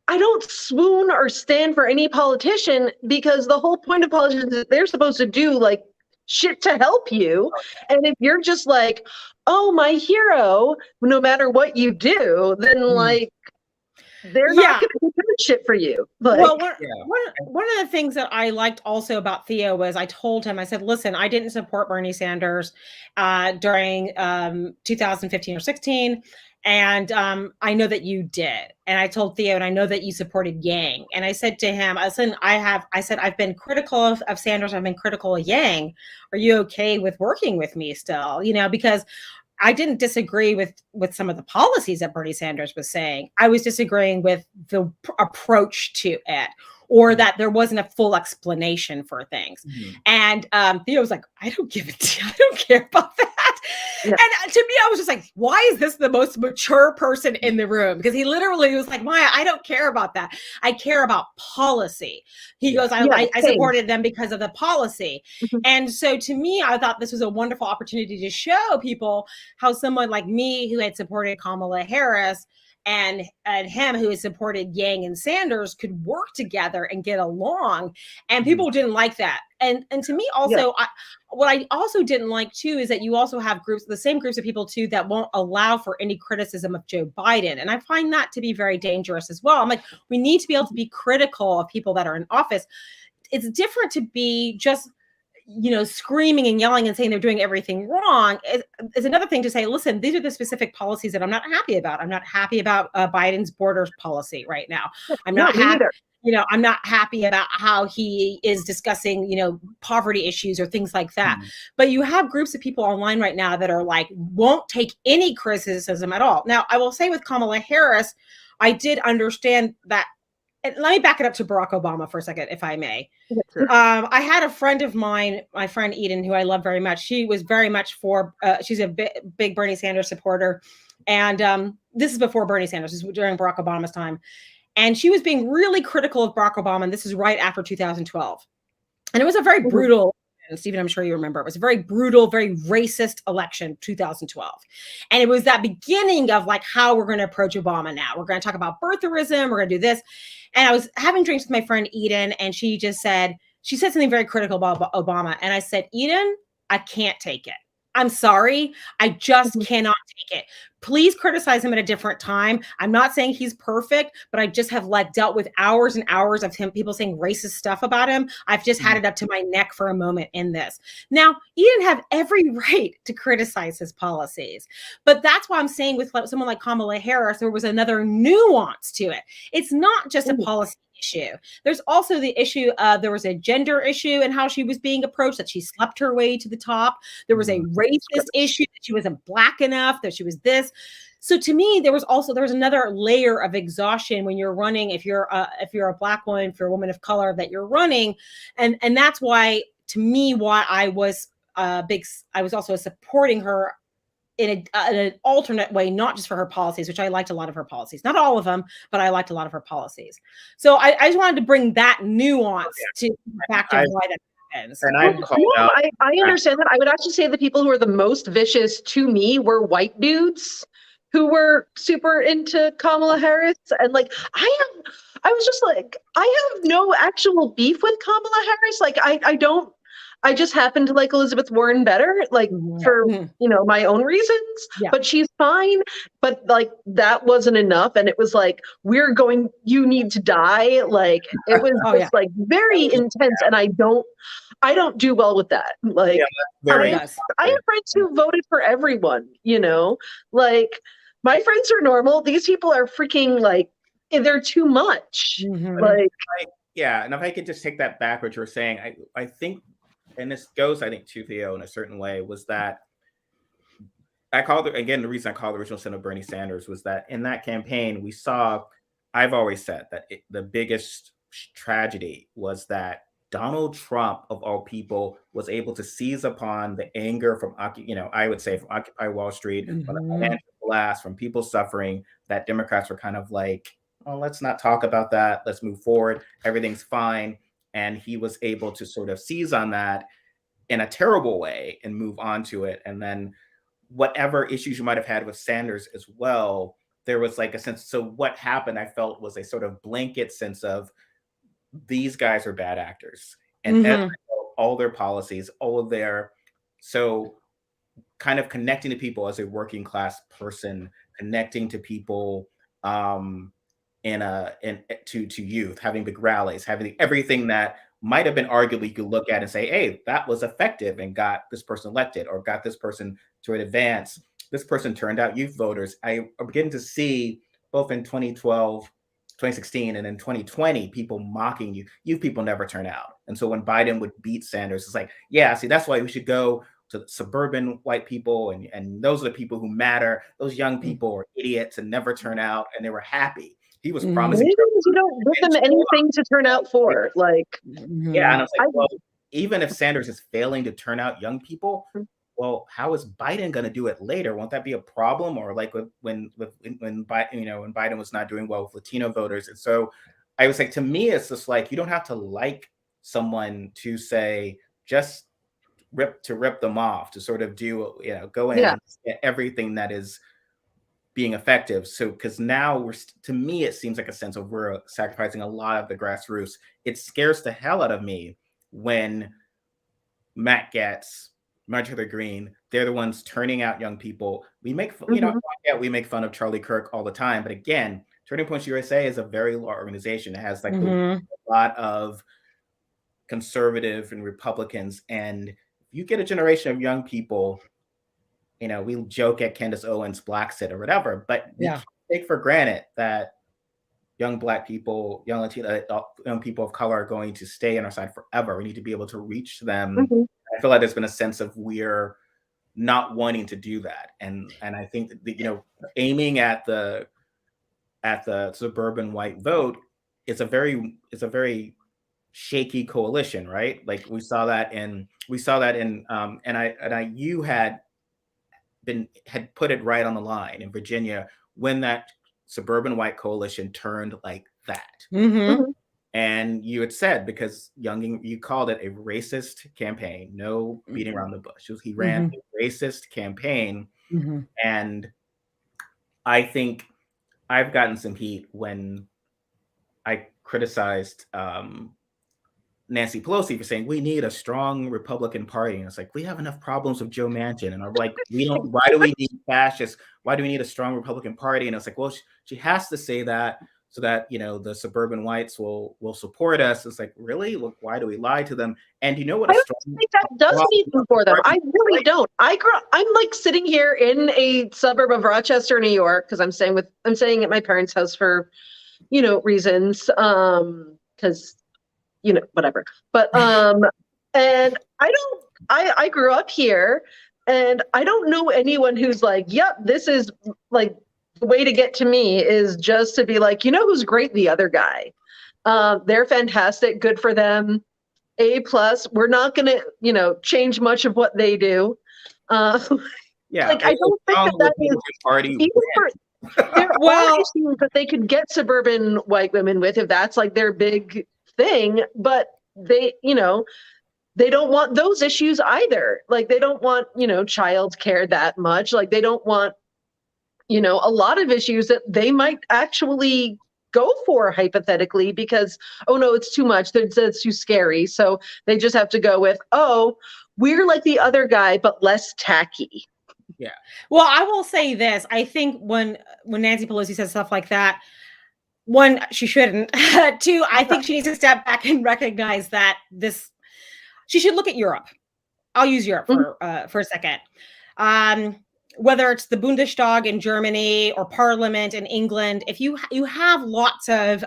I don't swoon or stand for any politician because the whole point of politicians is they're supposed to do like shit to help you. And if you're just like, oh, my hero, no matter what you do, then like they're not going to do good shit for you. Like, Well, Yeah. one of the things that I liked also about Theo was I told him, I said, listen, I didn't support Bernie Sanders during 2015 or 16. And I know that you did. And I told Theo, and I know that you supported Yang. And I said to him, I said, I've been critical of Sanders. I've been critical of Yang. Are you okay with working with me still? You know, because I didn't disagree with some of the policies that Bernie Sanders was saying. I was disagreeing with the approach to it, or that there wasn't a full explanation for things. And Theo was like, I don't care about that. Yeah. And to me, I was just like, why is this the most mature person in the room? Because he literally was like, Maya, I don't care about that. I care about policy. He goes, I supported them because of the policy. And so to me, I thought this was a wonderful opportunity to show people how someone like me, who had supported Kamala Harris, and him, who has supported Yang and Sanders, could work together and get along. And people didn't like that. And to me also, what I also didn't like too is that you also have the same groups of people too, that won't allow for any criticism of Joe Biden. And I find that to be very dangerous as well. I'm like, we need to be able to be critical of people that are in office. It's different to be just, you know, screaming and yelling and saying they're doing everything wrong. It's another thing to say, listen, these are the specific policies that I'm not happy about. I'm not happy about Biden's border policy right now. I'm not happy. You know, I'm not happy about how he is discussing, you know, poverty issues or things like that. But you have groups of people online right now that are like, won't take any criticism at all. Now, I will say with Kamala Harris, I did understand that. And let me back it up to Barack Obama for a second, if I may. I had a friend of mine, my friend Eden, who I love very much. She was very much for, she's a big Bernie Sanders supporter. And this is before Bernie Sanders, this was during Barack Obama's time. And she was being really critical of Barack Obama. And this is right after 2012. And it was a very brutal, Stephen, I'm sure you remember, it was a very brutal, very racist election, 2012. And it was that beginning of like how we're going to approach Obama now. We're going to talk about birtherism. We're going to do this. And I was having drinks with my friend Eden, and she said something very critical about Obama. And I said, Eden, I can't take it. I'm sorry. I just cannot take it. Please criticize him at a different time. I'm not saying he's perfect, but I just have like dealt with hours and hours of people saying racist stuff about him. I've just had it up to my neck for a moment in this. Now, he didn't have every right to criticize his policies, but that's why I'm saying with someone like Kamala Harris, there was another nuance to it. It's not just a policy issue. There's also the issue of there was a gender issue and how she was being approached, that she slept her way to the top. There was a racist issue, that she wasn't Black enough, that she was this. So to me, there was another layer of exhaustion when you're running, if you're a Black woman, if you're a woman of color that you're running. And that's why, to me, why I was also supporting her in an alternate way, not just for her policies, which I liked a lot of her policies, not all of them, but I liked a lot of her policies. So I just wanted to bring that nuance to back to why that happens. And I understand that. I would actually say the people who were the most vicious to me were white dudes who were super into Kamala Harris. And like, I was just like, I have no actual beef with Kamala Harris. Like, I don't I just happen to like Elizabeth Warren better, like for, you know, my own reasons, but she's fine. But like, that wasn't enough. And it was like, you need to die. Like, it was just like very intense. And I don't do well with that. Like, I have friends who voted for everyone, you know, like my friends are normal. These people are freaking like, they're too much. Like, yeah. And if I could just take that back, what you were saying, I think, and this goes, I think, to Theo in a certain way, was that the reason I called the original sin of Bernie Sanders was that in that campaign, we saw, I've always said that the biggest tragedy was that Donald Trump, of all people, was able to seize upon the anger from, I would say from Occupy Wall Street, from the financial collapse, from people suffering, that Democrats were kind of like, oh, let's not talk about that. Let's move forward. Everything's fine. And he was able to sort of seize on that in a terrible way and move on to it. And then whatever issues you might have had with Sanders as well, there was like a sense. So what happened, I felt, was a sort of blanket sense of these guys are bad actors. And all their policies, all of their, so kind of connecting to people as a working class person, connecting to people to youth, having big rallies, having everything that might have been arguably you could look at and say, hey, that was effective and got this person elected or got this person to advance. This person turned out youth voters. I began to see both in 2012, 2016, and in 2020, people mocking you. Youth people never turn out. And so when Biden would beat Sanders, it's like, yeah, see, that's why we should go to suburban white people. And those are the people who matter. Those young people are idiots and never turn out. And they were happy. He was promising. You don't give them anything to turn out for. Like, yeah. And I was like, well, even if Sanders is failing to turn out young people, well, how is Biden going to do it later? Won't that be a problem? Or like when Biden was not doing well with Latino voters. And so I was like, to me, it's just like, you don't have to like someone to say, just rip them off, to sort of do, go in and get everything that is being effective. So, because now to me, it seems like a sense of we're sacrificing a lot of the grassroots. It scares the hell out of me when Matt Gaetz, Marjorie Green, they're the ones turning out young people. We make, we make fun of Charlie Kirk all the time, but again, Turning Point USA is a very large organization. It has like a lot of conservative and Republicans, and you get a generation of young people. We joke at Candace Owens' Blacksit or whatever, but we can't take for granted that young Black people, young Latino, young people of color are going to stay on our side forever. We need to be able to reach them. I feel like there's been a sense of we're not wanting to do that, and I think that aiming at the suburban white vote is a very shaky coalition, right? Like we saw that in you had put it right on the line in Virginia when that suburban white coalition turned like that. And you had said, because you called it a racist campaign, no beating around the bush. He ran a racist campaign. And I think I've gotten some heat when I criticized Nancy Pelosi for saying we need a strong Republican Party. And it's like, we have enough problems with Joe Manchin. And I'm like, why do we need fascists? Why do we need a strong Republican Party? And it's like, well, she has to say that so that, the suburban whites will support us. It's like, really? Look, why do we lie to them? And you know what? I don't think that does anything for them. I really don't. I'm like sitting here in a suburb of Rochester, New York, because I'm staying at my parents' house for, reasons. Because whatever. But and I grew up here, and I don't know anyone who's like, yep, this is like the way to get to me is just to be like, who's great? The other guy. They're fantastic. Good for them. A+. We're not going to, change much of what they do. Yeah. Like, I don't think that is party. There are issues that they could get suburban white women with if that's like their big thing, but they don't want those issues either. Like they don't want, child care that much. Like they don't want, a lot of issues that they might actually go for hypothetically because, oh no, it's too much. It's too scary. So they just have to go with, oh, we're like the other guy, but less tacky. Yeah. Well, I will say this. I think when Nancy Pelosi says stuff like that, one, she shouldn't. Two, I think she needs to step back and recognize that she should look at Europe. I'll use Europe for a second. Whether it's the Bundestag in Germany or Parliament in England, if you have lots of,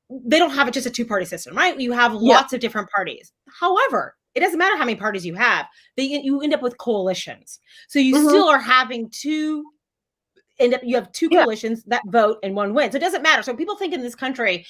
they don't have it just a two-party system, right? You have lots of different parties. However, it doesn't matter how many parties you have. You end up with coalitions. So you still are having you have two coalitions that vote and one wins. So it doesn't matter. So people think in this country,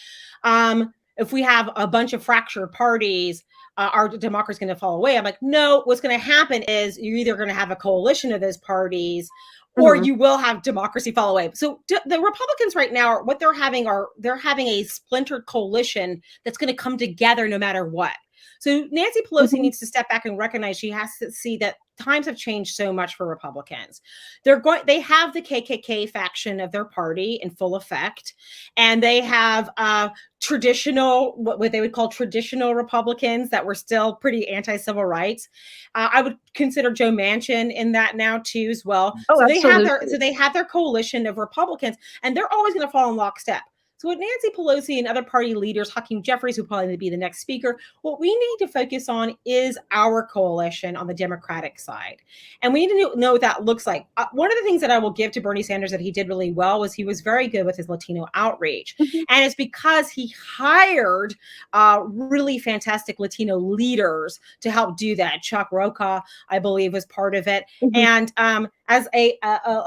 if we have a bunch of fractured parties, our democracy is going to fall away. I'm like, no, what's going to happen is you're either going to have a coalition of those parties or you will have democracy fall away. So the Republicans right now, what they're having a splintered coalition that's going to come together no matter what. So Nancy Pelosi needs to step back and recognize she has to see that times have changed so much for Republicans. They have the KKK faction of their party in full effect, and they have traditional, what they would call traditional Republicans that were still pretty anti-civil rights. I would consider Joe Manchin in that now too as well. Oh, so absolutely. they have their coalition of Republicans, and they're always going to fall in lockstep. So what Nancy Pelosi and other party leaders, Hakeem Jeffries, who probably be the next speaker, what we need to focus on is our coalition on the Democratic side. And we need to know what that looks like. One of the things that I will give to Bernie Sanders that he did really well was he was very good with his Latino outreach. And it's because he hired really fantastic Latino leaders to help do that. Chuck Roca, I believe, was part of it. And as a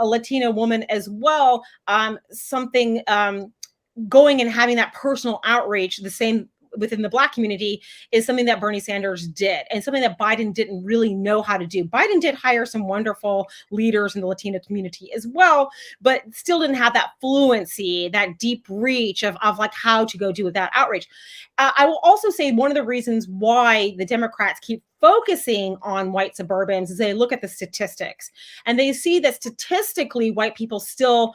Latino woman as well, something... going and having that personal outreach, the same within the Black community, is something that Bernie Sanders did and something that Biden didn't really know how to do. Biden did hire some wonderful leaders in the Latino community as well, but still didn't have that fluency, that deep reach of like how to go do with that outreach. I will also say one of the reasons why the Democrats keep focusing on white suburbans is they look at the statistics and they see that statistically white people still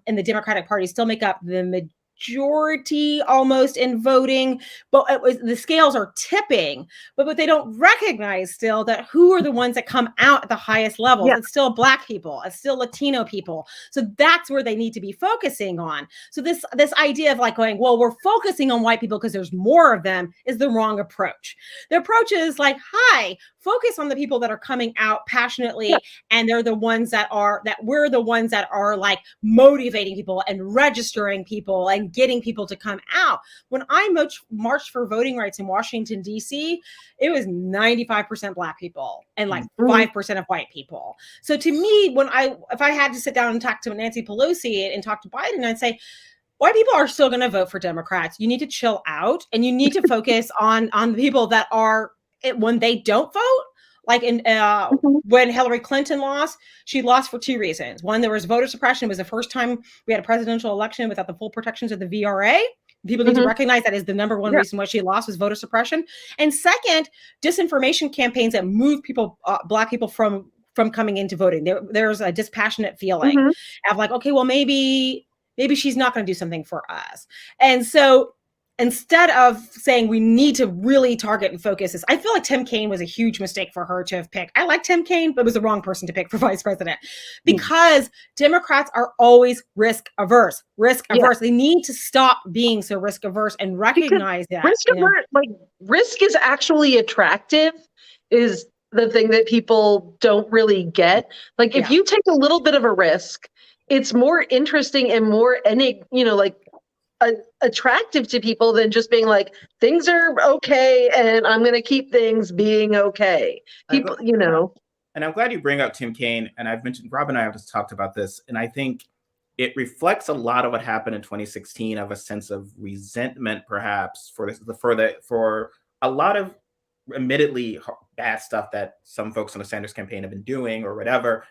in the Democratic Party still make up the majority almost in voting, but the scales are tipping. But what they don't recognize still that who are the ones that come out at the highest levels? It's still Black people, it's still Latino people. So that's where they need to be focusing on. So this idea of like going, well, we're focusing on white people because there's more of them is the wrong approach. The approach is like, hi, focus on the people that are coming out passionately, and we're the ones that are like motivating people and registering people and getting people to come out. When I marched for voting rights in Washington, D.C., it was 95% Black people and like 5% of white people. So to me, if I had to sit down and talk to Nancy Pelosi and talk to Biden, I'd say, white people are still going to vote for Democrats. You need to chill out and you need to focus on the people that are, when they don't vote, like when Hillary Clinton lost, she lost for two reasons. One, there was voter suppression. It was the first time we had a presidential election without the full protections of the VRA. People need to recognize that is the number one reason why she lost was voter suppression. And second, disinformation campaigns that moved people, Black people from coming into voting. There's a dispassionate feeling of like, okay, well, maybe she's not going to do something for us. And so instead of saying we need to really target and focus this, I feel like Tim Kaine was a huge mistake for her to have picked. I like Tim Kaine, but it was the wrong person to pick for vice president because Democrats are always risk averse. They need to stop being so risk averse and recognize that. Risk is actually attractive is the thing that people don't really get. Like if you take a little bit of a risk, it's more interesting and more attractive to people than just being like, things are okay and I'm going to keep things being okay. People, And I'm glad you bring up Tim Kaine. And I've mentioned, Robyn and I have just talked about this. And I think it reflects a lot of what happened in 2016 of a sense of resentment, perhaps, for a lot of admittedly bad stuff that some folks on the Sanders campaign have been doing or whatever.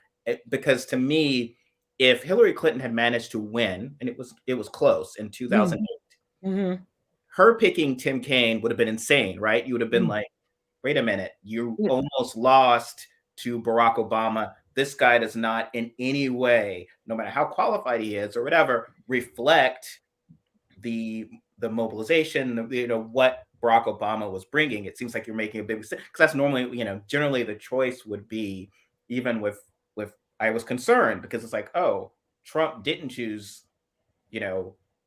Because to me, if Hillary Clinton had managed to win, and it was close in 2008, her picking Tim Kaine would have been insane, right? You would have been like, wait a minute, you almost lost to Barack Obama this guy does not in any way, no matter how qualified he is or whatever, reflect the mobilization, what Barack Obama was bringing. It seems like you're making a big mistake, because that's normally, generally the choice would be, even with I was concerned because it's like, oh, Trump didn't choose,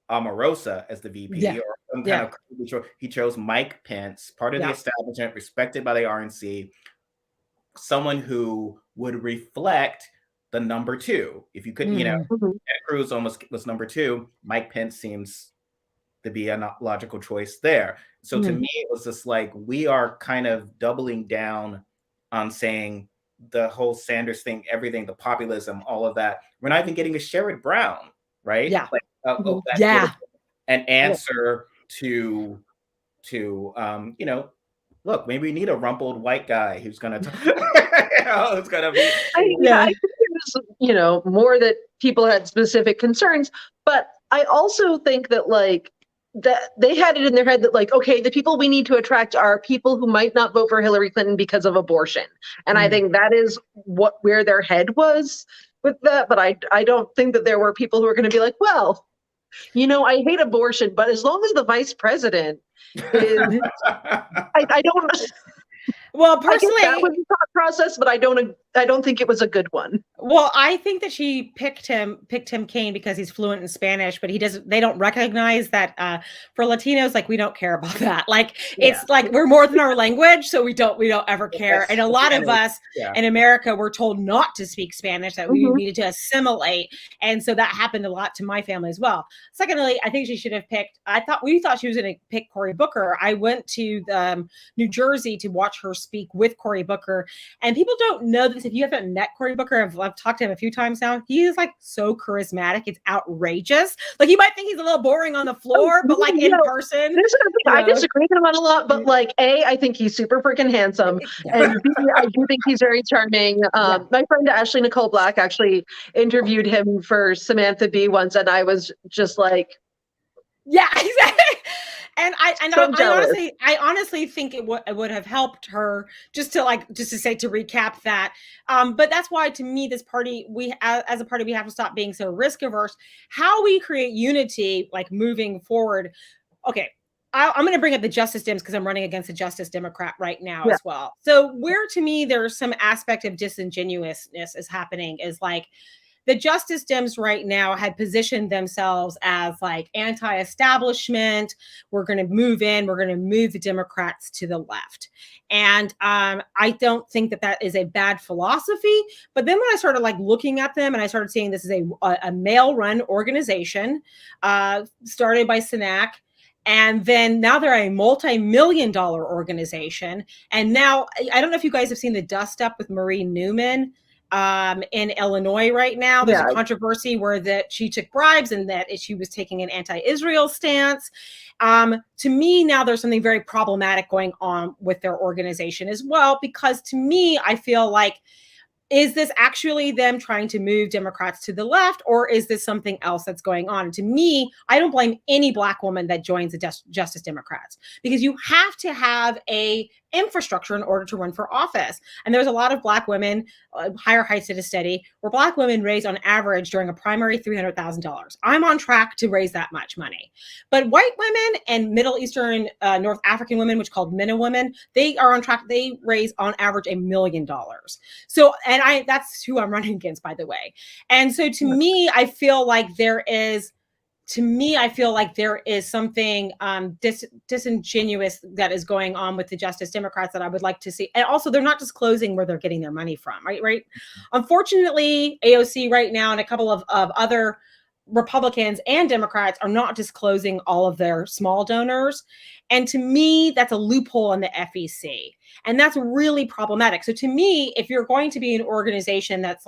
Omarosa as the VP or some kind of, he chose Mike Pence, part of the establishment, respected by the RNC, someone who would reflect the number two. If you could, Ted Cruz almost was number two. Mike Pence seems to be a logical choice there. So to me, it was just like, we are kind of doubling down on saying the whole Sanders thing, everything, the populism, all of that. We're not even getting a Sherrod Brown, right? Yeah. Like, an answer to look, maybe we need a rumpled white guy who's gonna who's gonna be. I think it was, more that people had specific concerns, but I also think that that they had it in their head that okay, the people we need to attract are people who might not vote for Hillary Clinton because of abortion. And I think that is where their head was with that. But I don't think that there were people who are going to be like, well, I hate abortion, but as long as the vice president is, I don't. Well, personally, that was the thought process, but I don't think it was a good one. Well, I think that she picked him Kane because he's fluent in Spanish, but they don't recognize that for Latinos, we don't care about that. It's like we're more than our language, so we don't ever care. And a lot of us in America were told not to speak Spanish, that we needed to assimilate. And so that happened a lot to my family as well. Secondly, I think she should have picked, we thought she was going to pick Cory Booker. I went to New Jersey to watch her speak with Cory Booker, and people don't know this. If you haven't met Cory Booker, I've talked to him a few times now. He is so charismatic, it's outrageous. You might think he's a little boring on the floor, but in person, I disagree with him on a lot. But I think he's super freaking handsome, and B, I do think he's very charming. My friend Ashley Nicole Black actually interviewed him for Samantha Bee once, and I was just like, yeah, exactly. And I honestly think it would have helped her just to recap that. But that's why, to me, this party, as a party, we have to stop being so risk averse. How we create unity, moving forward. Okay. I'm going to bring up the Justice Dems because I'm running against a Justice Democrat right now as well. So where, to me, there's some aspect of disingenuousness is happening is the Justice Dems right now had positioned themselves as anti-establishment. We're going to move in. We're going to move the Democrats to the left. And I don't think that is a bad philosophy. But then when I started looking at them and I started seeing this is a male-run organization started by Pennacchia. And then now they're a multi-million-dollar organization. And now, I don't know if you guys have seen the dust up with Marie Newman in Illinois right now. There's a controversy where that she took bribes and that she was taking an anti-Israel stance. To me, now there's something very problematic going on with their organization as well, because to me, I feel is this actually them trying to move Democrats to the left, or is this something else that's going on? And to me, I don't blame any Black woman that joins the Justice Democrats, because you have to have a infrastructure in order to run for office. And there's a lot of Black women, Higher Heights did a study where Black women raise on average during a primary $300,000. I'm on track to raise that much money. But white women and Middle Eastern, North African women, which are called MENA women, they are on track. They raise on average $1 million. So, and that's who I'm running against, by the way. And so to me, I feel like there is something disingenuous that is going on with the Justice Democrats that I would like to see. And also, they're not disclosing where they're getting their money from, right? Unfortunately, AOC right now and a couple of other Republicans and Democrats are not disclosing all of their small donors. And to me, that's a loophole in the FEC. And that's really problematic. So to me, if you're going to be an organization that's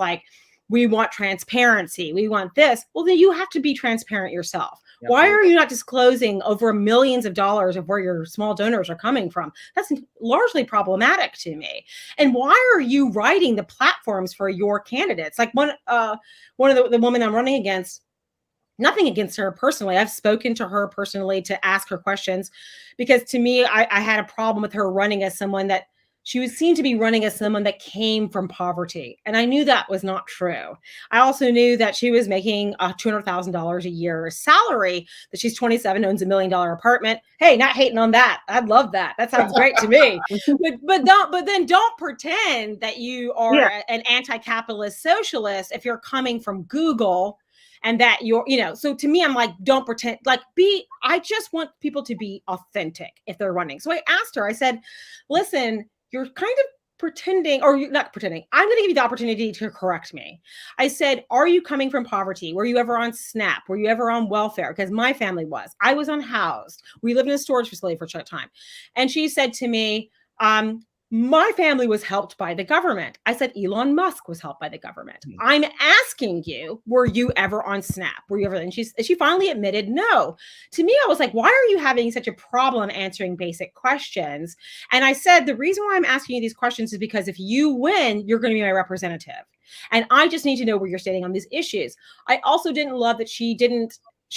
we want transparency, we want this, well, then you have to be transparent yourself. Yep. Why are you not disclosing over millions of dollars of where your small donors are coming from? That's largely problematic to me. And why are you writing the platforms for your candidates? One of the women I'm running against, nothing against her personally. I've spoken to her personally to ask her questions, because to me, I had a problem with her running as someone that she would seem to be running as someone that came from poverty. And I knew that was not true. I also knew that she was making $200,000 a year salary, that she's 27, owns $1 million apartment. Hey, not hating on that. I'd love that. That sounds great to me. But then don't pretend that you are an anti-capitalist socialist if you're coming from Google and that you're, so to me, I'm like, don't pretend, I just want people to be authentic if they're running. So I asked her, I said, listen, you're kind of pretending, or you're not pretending. I'm going to give you the opportunity to correct me. I said, are you coming from poverty? Were you ever on SNAP? Were you ever on welfare? Because my family was. I was unhoused. We lived in a storage facility for a short time. And she said to me, my family was helped by the government. I said, Elon Musk was helped by the government. I'm asking you, were you ever on SNAP? Were you ever? And she finally admitted no. To me, I was like, why are you having such a problem answering basic questions? And I said, the reason why I'm asking you these questions is because if you win, you're going to be my representative. And I just need to know where you're standing on these issues. I also didn't love that she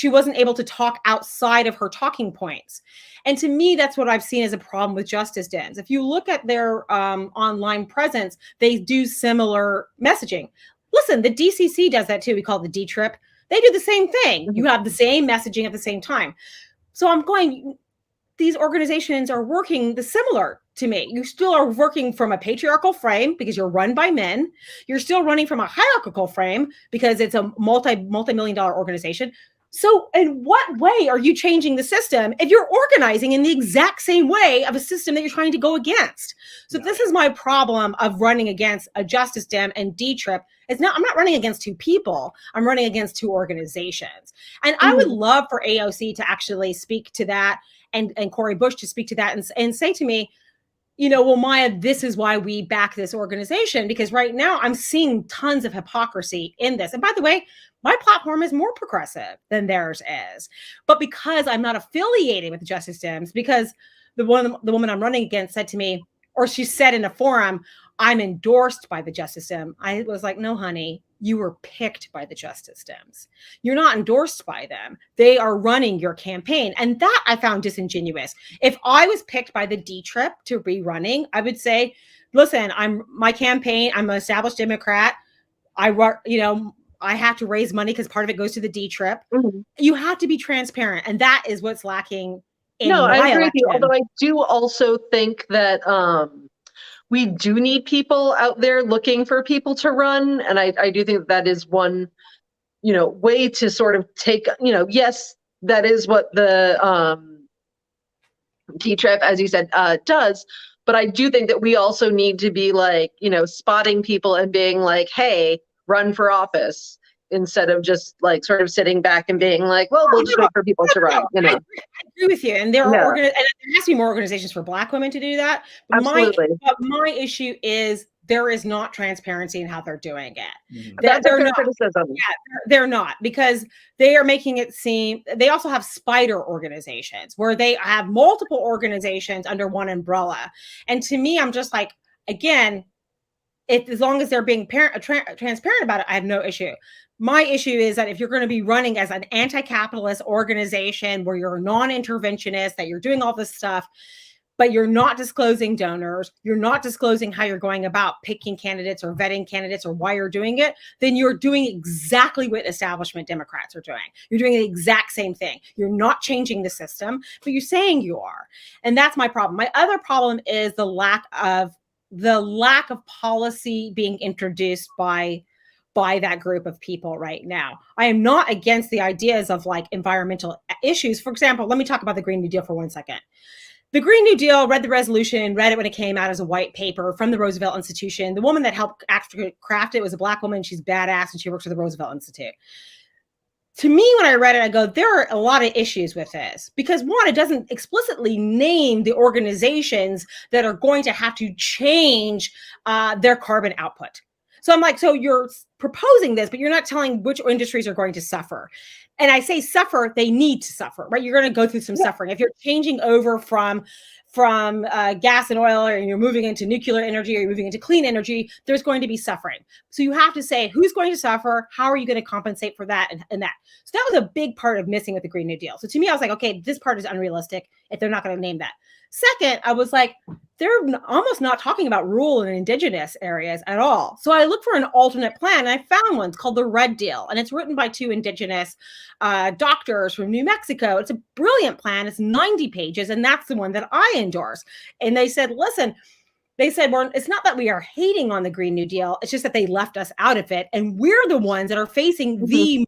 wasn't able to talk outside of her talking points. And to me, that's what I've seen as a problem with Justice Dems. If you look at their online presence, they do similar messaging. Listen, the DCC does that too. We call it the D-Trip. They do the same thing. You have the same messaging at the same time. So I'm going, these organizations are working similar to me. You still are working from a patriarchal frame because you're run by men. You're still running from a hierarchical frame because it's a multi-million dollar organization. So in what way are you changing the system if you're organizing in the exact same way of a system that you're trying to go against? So this is my problem of running against a Justice Dem and D-Trip. I'm not running against two people. I'm running against two organizations. And I would love for AOC to actually speak to that and Cori Bush to speak to that and say to me, well, Maya, this is why we back this organization, because right now I'm seeing tons of hypocrisy in this. And by the way, my platform is more progressive than theirs is. But because I'm not affiliated with the Justice Dems, because the woman I'm running against said to me, or she said in a forum, I'm endorsed by the Justice Dem. I was like, no, honey, you were picked by the Justice Dems. You're not endorsed by them. They are running your campaign. And that I found disingenuous. If I was picked by the D-Trip to be running, I would say, listen, my campaign, I'm an established Democrat. I have to raise money because part of it goes to the D-Trip. You have to be transparent. And that is what's lacking in my I agree with you. election. Although I do also think that we do need people out there looking for people to run. And I do think that is one, way to sort of take, yes, that is what the D-Trip, as you said, does. But I do think that we also need to be like, spotting people and being like, hey, run for office, instead of just like sort of sitting back and being like, well, we'll just wait for people to run. I agree with you. And there has to be more organizations for Black women to do that. But Absolutely. My issue is there is not transparency in how they're doing it. That's they're a not, criticism. Yeah, they're not, because they are making it seem, they also have spider organizations where they have multiple organizations under one umbrella. And to me, I'm just like, again, as long as they're being transparent about it, I have no issue. My issue is that if you're going to be running as an anti-capitalist organization where you're a non-interventionist, that you're doing all this stuff, but you're not disclosing donors, you're not disclosing how you're going about picking candidates or vetting candidates or why you're doing it, then you're doing exactly what establishment Democrats are doing. You're doing the exact same thing. You're not changing the system, but you're saying you are. And that's my problem. My other problem is the lack of policy being introduced by that group of people right now. I am not against the ideas of like environmental issues. For example, let me talk about the Green New Deal for 1 second. The Green New Deal, read the resolution, read it when it came out as a white paper from the Roosevelt Institution. The woman that helped actually craft it was a Black woman. She's badass and she works for the Roosevelt Institute. To me, when I read it, I go, there are a lot of issues with this because one, it doesn't explicitly name the organizations that are going to have to change their carbon output. So I'm like, so you're proposing this, but you're not telling which industries are going to suffer. And I say suffer, they need to suffer, right? You're going to go through some suffering. If you're changing over from gas and oil, or you're moving into nuclear energy, or you're moving into clean energy, there's going to be suffering. So you have to say who's going to suffer, how are you going to compensate for that, and that. So that was a big part of missing with the Green New Deal. So to me, I was like, okay, this part is unrealistic if they're not going to name that. Second, I was like, they're almost not talking about rural and indigenous areas at all. So I looked for an alternate plan, and I found one. It's called the Red Deal, and it's written by 2 indigenous doctors from New Mexico. It's a brilliant plan. It's 90 pages, and that's the one that I endorse. And they said, listen, well, it's not that we are hating on the Green New Deal. It's just that they left us out of it, and we're the ones that are facing the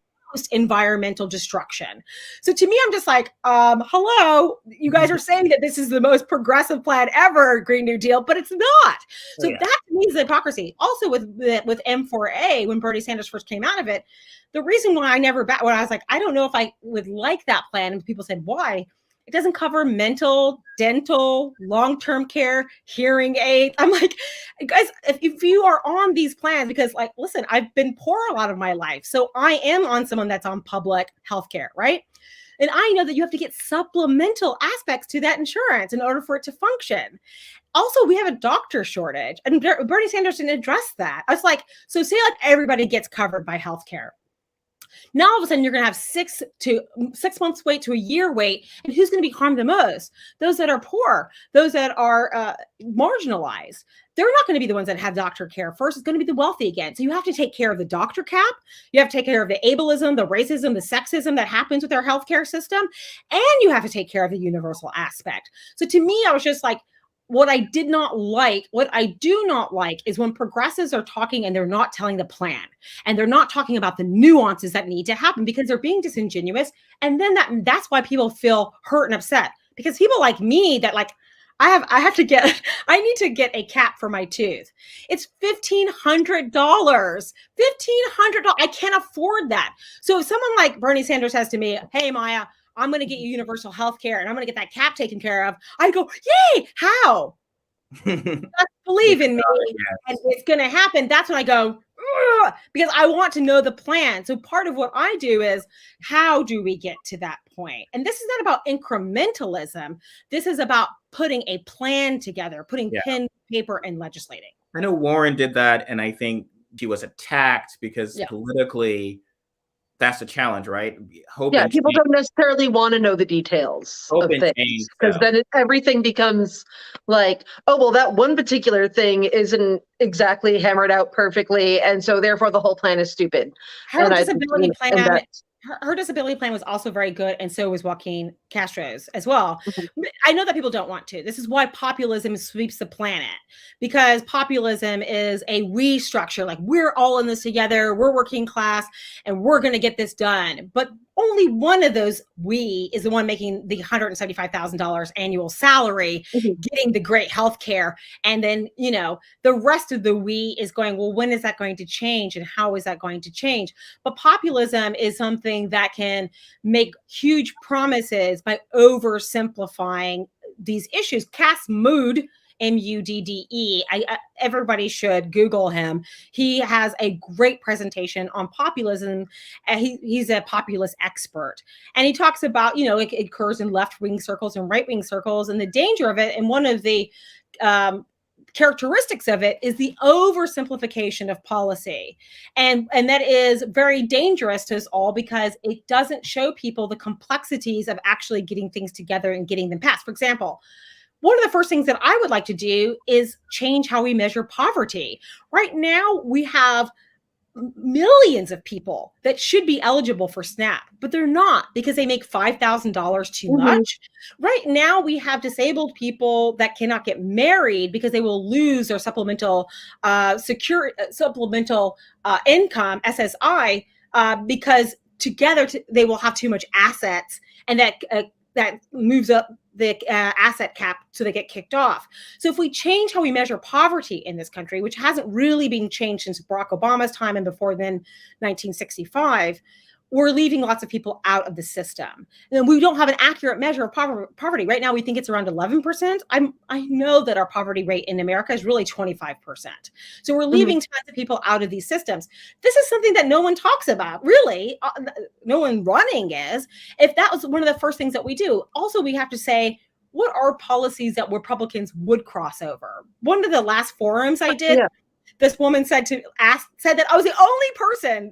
environmental destruction. So to me, I'm just like, hello, you guys are saying that this is the most progressive plan ever, Green New Deal, but it's not. So that to me is the hypocrisy. Also with M4A, when Bernie Sanders first came out of it, the reason why when I was like, I don't know if I would like that plan, and people said, why? It doesn't cover mental, dental, long-term care, hearing aids. I'm like, guys, if you are on these plans, because like, listen, I've been poor a lot of my life. So I am on someone that's on public healthcare, right? And I know that you have to get supplemental aspects to that insurance in order for it to function. Also, we have a doctor shortage, and Bernie Sanders didn't address that. I was like, so say like everybody gets covered by healthcare. Now all of a sudden you're going to have 6 months wait to a year wait, and who's going to be harmed the most? Those that are poor, those that are marginalized. They're not going to be the ones that have doctor care first. It's going to be the wealthy again. So you have to take care of the doctor cap. You have to take care of the ableism, the racism, the sexism that happens with our healthcare system, and you have to take care of the universal aspect. So to me, I was just like, what I do not like is when progressives are talking and they're not telling the plan, and they're not talking about the nuances that need to happen, because they're being disingenuous. And then that's why people feel hurt and upset, because people like me that like, I need to get a cap for my tooth. It's $1,500. $1,500. I can't afford that. So if someone like Bernie Sanders says to me, hey, Maya, I'm going to get you universal health care, and I'm going to get that cap taken care of, I go, yay, how? Believe in me, and it's going to happen. That's when I go, because I want to know the plan. So part of what I do is, how do we get to that point? And this is not about incrementalism. This is about putting a plan together, putting pen, paper, and legislating. I know Warren did that, and I think she was attacked because politically, that's the challenge, right? People don't necessarily want to know the details of things, because then everything becomes like, oh, well, that one particular thing isn't exactly hammered out perfectly, and so therefore the whole plan is stupid. Her disability plan was also very good, and so was Joaquin Castro's as well. I know that people don't want to. This is why populism sweeps the planet, because populism is a we structure. Like, we're all in this together, we're working class, and we're going to get this done. But only one of those we is the one making the $175,000 annual salary, getting the great health care. And then, the rest of the we is going, well, when is that going to change? And how is that going to change? But populism is something that can make huge promises by oversimplifying these issues. Cass Mood, Mudde. Everybody should Google him. He has a great presentation on populism. He's a populist expert. And he talks about, it occurs in left-wing circles and right-wing circles, and the danger of it. And one of the characteristics of it is the oversimplification of policy. And that is very dangerous to us all, because it doesn't show people the complexities of actually getting things together and getting them passed. For example, one of the first things that I would like to do is change how we measure poverty. Right now, we have millions of people that should be eligible for SNAP, but they're not, because they make $5,000 too much. Right now, we have disabled people that cannot get married because they will lose their supplemental income, SSI, because together they will have too much assets, and that moves up the asset cap, so they get kicked off. So if we change how we measure poverty in this country, which hasn't really been changed since Barack Obama's time and before then, 1965, we're leaving lots of people out of the system. And then we don't have an accurate measure of poverty. Right now, we think it's around 11%. I know that our poverty rate in America is really 25%. So we're leaving tons of people out of these systems. This is something that no one talks about, really. No one running is. If that was one of the first things that we do. Also, we have to say, what are policies that Republicans would cross over? One of the last forums I did, this woman said that I was the only person,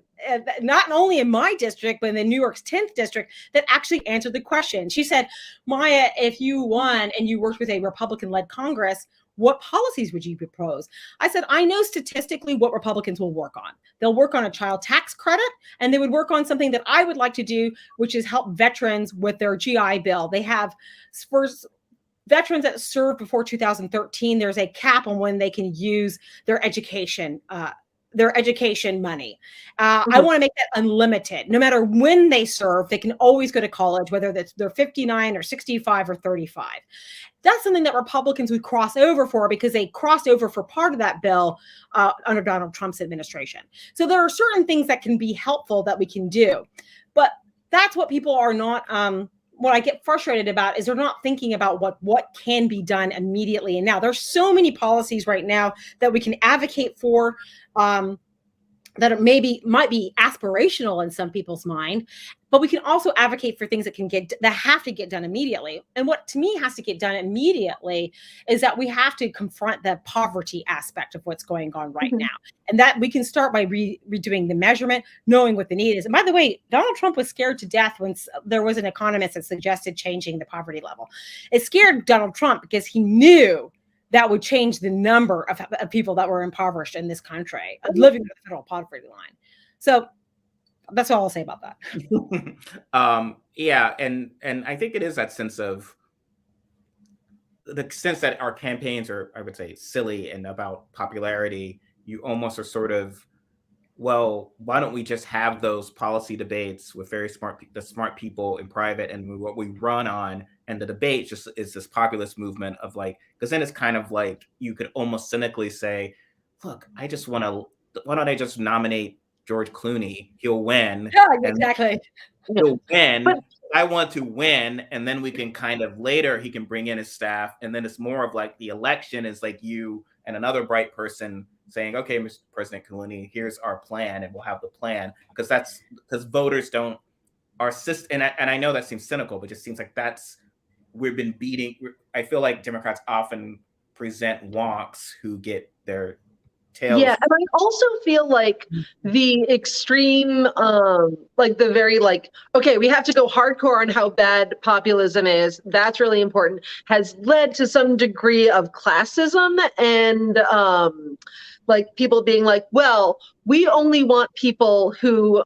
not only in my district, but in the New York's 10th district, that actually answered the question. She said, Maya, if you won and you worked with a Republican-led Congress, what policies would you propose? I said, I know statistically what Republicans will work on. They'll work on a child tax credit, and they would work on something that I would like to do, which is help veterans with their GI Bill. They have, for veterans that served before 2013, there's a cap on when they can use their education money. I want to make that unlimited. No matter when they serve, they can always go to college, whether they're 59 or 65 or 35. That's something that Republicans would cross over for, because they crossed over for part of that bill under Donald Trump's administration. So there are certain things that can be helpful that we can do. But that's what people are not, what I get frustrated about is they're not thinking about what can be done immediately and now. There's so many policies right now that we can advocate for, that might be aspirational in some people's mind, but we can also advocate for things that have to get done immediately. And what to me has to get done immediately is that we have to confront the poverty aspect of what's going on right now. And that we can start by redoing the measurement, knowing what the need is. And by the way, Donald Trump was scared to death when there was an economist that suggested changing the poverty level. It scared Donald Trump because he knew that would change the number of people that were impoverished in this country, living with the federal poverty line. So that's all I'll say about that. Yeah, and I think it is that sense of the sense that our campaigns are, I would say, silly and about popularity. You almost are sort of, well, why don't we just have those policy debates with very smart people in private, and what we run on, and the debate just is this populist movement of like, because then it's kind of like you could almost cynically say, look, why don't I just nominate George Clooney? He'll win. Yeah, exactly. He'll win. I want to win, and then we can kind of later he can bring in his staff, and then it's more of like the election is like you and another bright person saying, okay, Mr. President Clooney, here's our plan, and we'll have the plan, because voters don't, our system, and I know that seems cynical, but it just seems like I feel like Democrats often present wonks who get their tails. Yeah, and I also feel like the extreme, like the very okay, we have to go hardcore on how bad populism is. That's really important. Has led to some degree of classism and like people being like, well, we only want people who,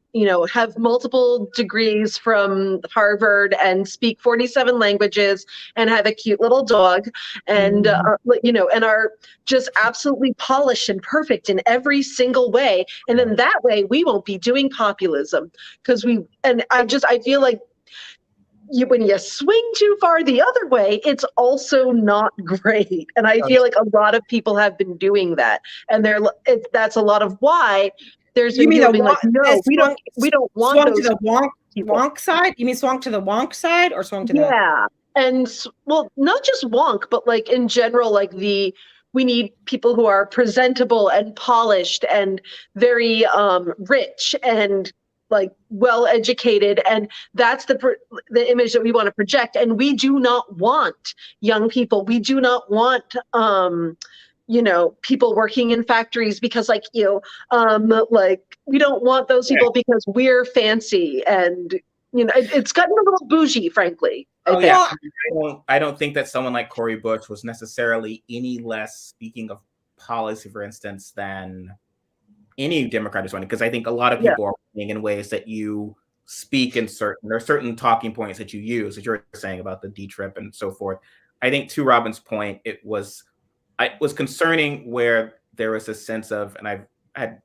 have multiple degrees from Harvard and speak 47 languages and have a cute little dog and, and are just absolutely polished and perfect in every single way. And then that way we won't be doing populism I feel like when you swing too far the other way, it's also not great. And I feel like a lot of people have been doing that, and that's a lot of why there's been people being like, no, we don't want swung those to the wonk side. You mean swung to the wonk side or swung to the and well, not just wonk, but like in general, like we need people who are presentable and polished and very rich and like well-educated, and that's the image that we want to project. And we do not want young people. We do not want people working in factories because like we don't want those people because we're fancy, and it's gotten a little bougie, frankly. I don't think that someone like Cori Bush was necessarily any less speaking of policy, for instance, than any Democrat is running, because I think a lot of people are running in ways that you speak in there are certain talking points that you use, as you're saying about the D-trip and so forth. I think to Robyn's point, it was concerning where there was a sense of, and I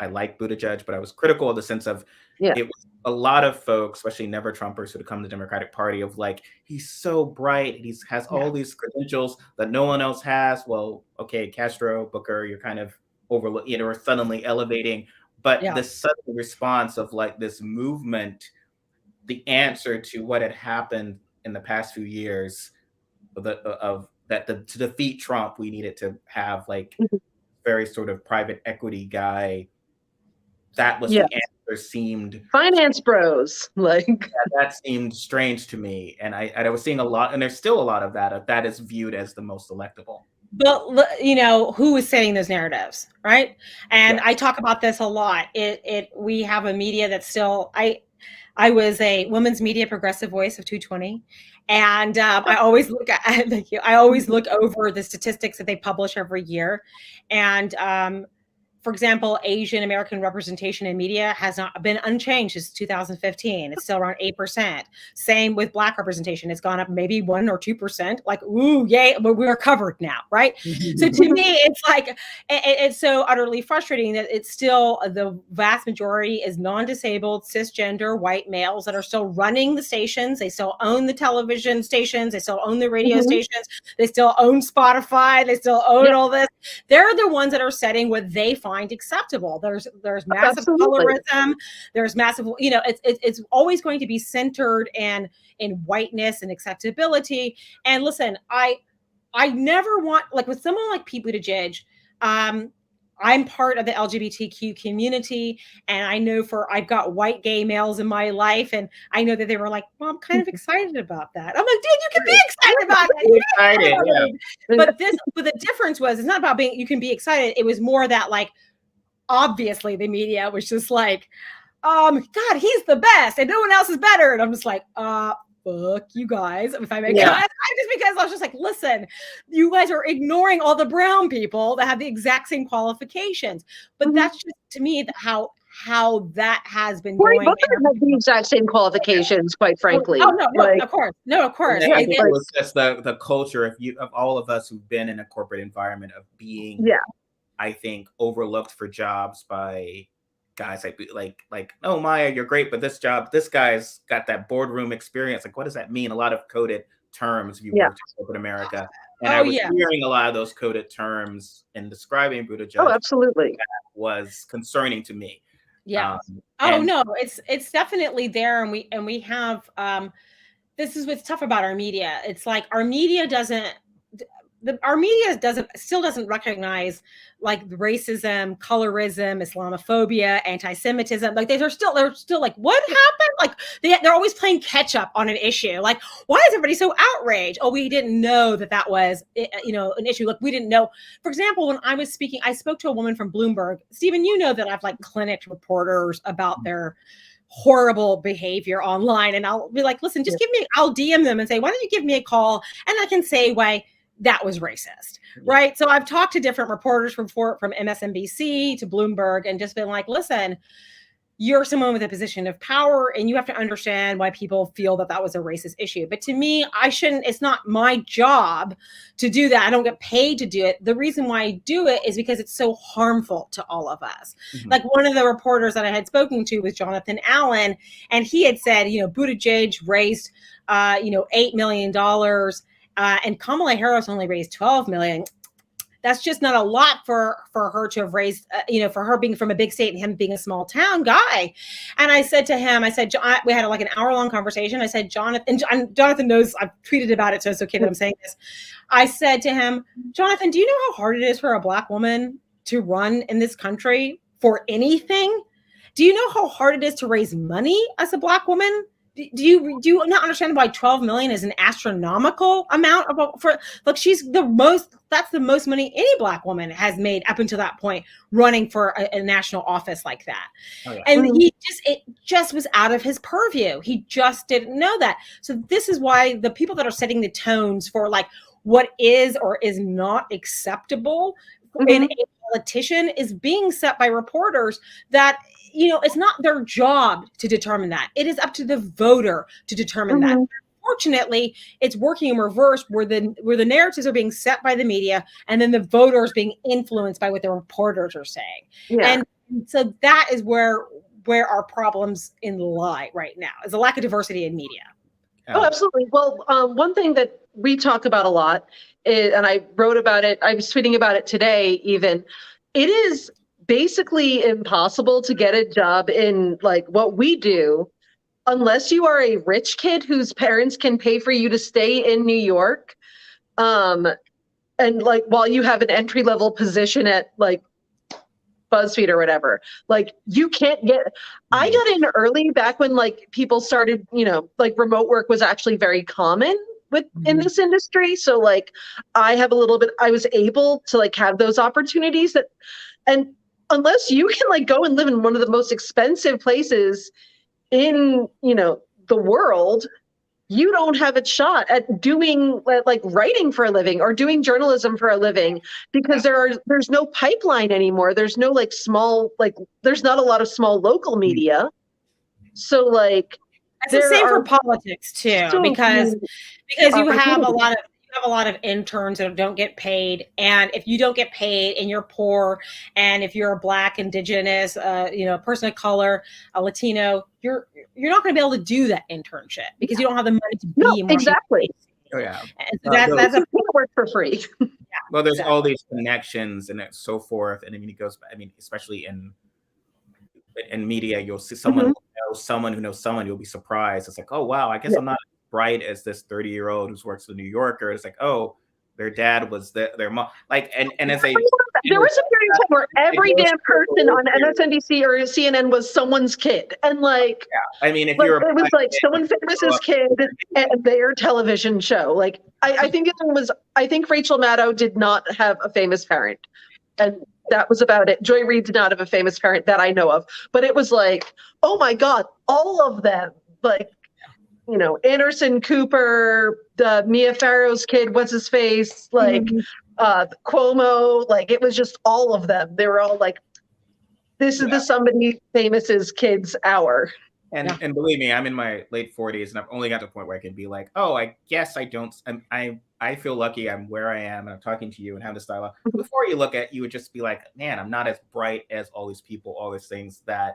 like Buttigieg, but I was critical of the sense of it was a lot of folks, especially never Trumpers who had come to the Democratic Party, of like, he's so bright, he has all these credentials that no one else has. Well, okay, Castro, Booker, you're kind of overlooking or suddenly elevating, But Yeah. the sudden response of like this movement, the answer to what had happened in the past few years, to defeat Trump, we needed to have like Mhm. very sort of private equity guy. That was Yeah. the answer. Seemed Finance bros, like that seemed strange to me, and I was seeing a lot, and there's still a lot of that is viewed as the most electable. But you know, who is setting those narratives, right? And Yeah. I talk about this a lot. We have a media that's still I was a women's media progressive voice of 220. And I always look at thank you. I always look over the statistics that they publish every year. And for example, Asian American representation in media has not been unchanged since 2015. It's still around 8%. Same with Black representation. It's gone up maybe 1 or 2%. Like, ooh, yay, but we're covered now, right? So to me, it's like, it's so utterly frustrating that it's still the vast majority is non-disabled, cisgender, white males that are still running the stations. They still own the television stations. They still own the radio stations. They still own Spotify. They still own all this. They're the ones that are setting what they find acceptable. There's massive colorism. There's massive, you know, it's always going to be centered in whiteness and acceptability. And listen, I never want, like with someone like Pete Buttigieg, I'm part of the LGBTQ community, and I know I've got white gay males in my life, and I know that they were like, well, I'm kind of excited about that. I'm like, dude, you can be excited about it. Excited, yeah. But the difference was, it's not about being, you can be excited. It was more that like, obviously the media was just like, God, he's the best and no one else is better. And I'm just like, fuck you guys. If I make just because I was just like, listen, you guys are ignoring all the brown people that have the exact same qualifications. But that's just, to me, how that has been going. Both have the exact same qualifications, quite frankly. Oh no, of course. No, of course. I think it was just the culture of all of us who've been in a corporate environment of being, I think, overlooked for jobs by guys like, oh, Maya, you're great, but this guy's got that boardroom experience. Like, what does that mean? A lot of coded terms if you worked in corporate America. And I was hearing a lot of those coded terms and describing Buttigieg. Oh, absolutely. Was concerning to me. Yeah. No, it's definitely there. And we have, this is what's tough about our media. It's like our media still doesn't recognize like racism, colorism, Islamophobia, anti-Semitism. Like they're still like, what happened? Like they're always playing catch up on an issue. Like, why is everybody so outraged? Oh, we didn't know that was, you know, an issue. Like we didn't know. For example, when I was speaking, I spoke to a woman from Bloomberg. Stephen, you know that I've like clinicked reporters about their horrible behavior online. And I'll be like, listen, I'll DM them and say, why don't you give me a call? And I can say why that was racist, right? So I've talked to different reporters from MSNBC to Bloomberg and just been like, listen, you're someone with a position of power and you have to understand why people feel that was a racist issue. But to me, it's not my job to do that. I don't get paid to do it. The reason why I do it is because it's so harmful to all of us. Mm-hmm. Like one of the reporters that I had spoken to was Jonathan Allen, and he had said, you know, Buttigieg raised, $8 million. And Kamala Harris only raised $12 million. That's just not a lot for her to have raised, for her being from a big state and him being a small town guy. And I said to him, we had like an hour-long conversation. I said, Jonathan knows I've tweeted about it, so it's okay that I'm saying this. I said to him, Jonathan, do you know how hard it is for a Black woman to run in this country for anything? Do you know how hard it is to raise money as a Black woman? Do you not understand why 12 million is an astronomical amount that's the most money any Black woman has made up until that point running for a national office like that. Oh, yeah. And it just was out of his purview. He just didn't know that. So this is why the people that are setting the tones for like what is or is not acceptable in a politician is being set by reporters that, it's not their job to determine that. It is up to the voter to determine that. Unfortunately, it's working in reverse where the narratives are being set by the media and then the voters being influenced by what the reporters are saying. Yeah. And so that is where our problems lie right now, is a lack of diversity in media. Oh, absolutely. Well, one thing that we talk about a lot is, and I wrote about it, I was tweeting about it today even, it is basically impossible to get a job in like what we do unless you are a rich kid whose parents can pay for you to stay in New York. And like while you have an entry level position at like BuzzFeed or whatever, like you can't get. I got in early back when like people started, you know, like remote work was actually very common with in this industry. So like I have a little bit. I was able to like have those opportunities that, and unless you can like go and live in one of the most expensive places in, you know, the world, you don't have a shot at doing like writing for a living or doing journalism for a living, because there's no pipeline anymore. There's no like small, like there's not a lot of small local media. So like it's the same for politics too, so because you have a lot of interns that don't get paid, and if you don't get paid and you're poor, and if you're a Black, Indigenous, you know, person of color, a Latino, you're not going to be able to do that internship because you don't have the money to be more exactly. Oh yeah, so that's a work for free. Well, there's all these connections and so forth, and I mean it goes. I mean, especially in media, you'll see someone who knows someone who knows someone. You'll be surprised. It's like, oh wow, I guess I'm not as bright as this 30-year-old who works for the New Yorker. It's like, oh, their dad was their mom. Like, and as a there was a period of time where every damn person on MSNBC or CNN was someone's kid, and like, I mean, if like, you're it was like someone famous's kid and their television show. Like, I think it was. I think Rachel Maddow did not have a famous parent, and that was about it. Joy Reid did not have a famous parent that I know of, but it was like, oh my God, all of them, like, you know, Anderson Cooper, the Mia Farrow's kid, what's his face, like Cuomo, like it was just all of them. They were all like, this is the somebody famous's kid's hour. And believe me, I'm in my late 40s, and I've only got to the point where I can be like, oh, I guess I don't. I feel lucky. I'm where I am, and I'm talking to you and have this dialogue. Before you look at, you would just be like, man, I'm not as bright as all these people, all these things that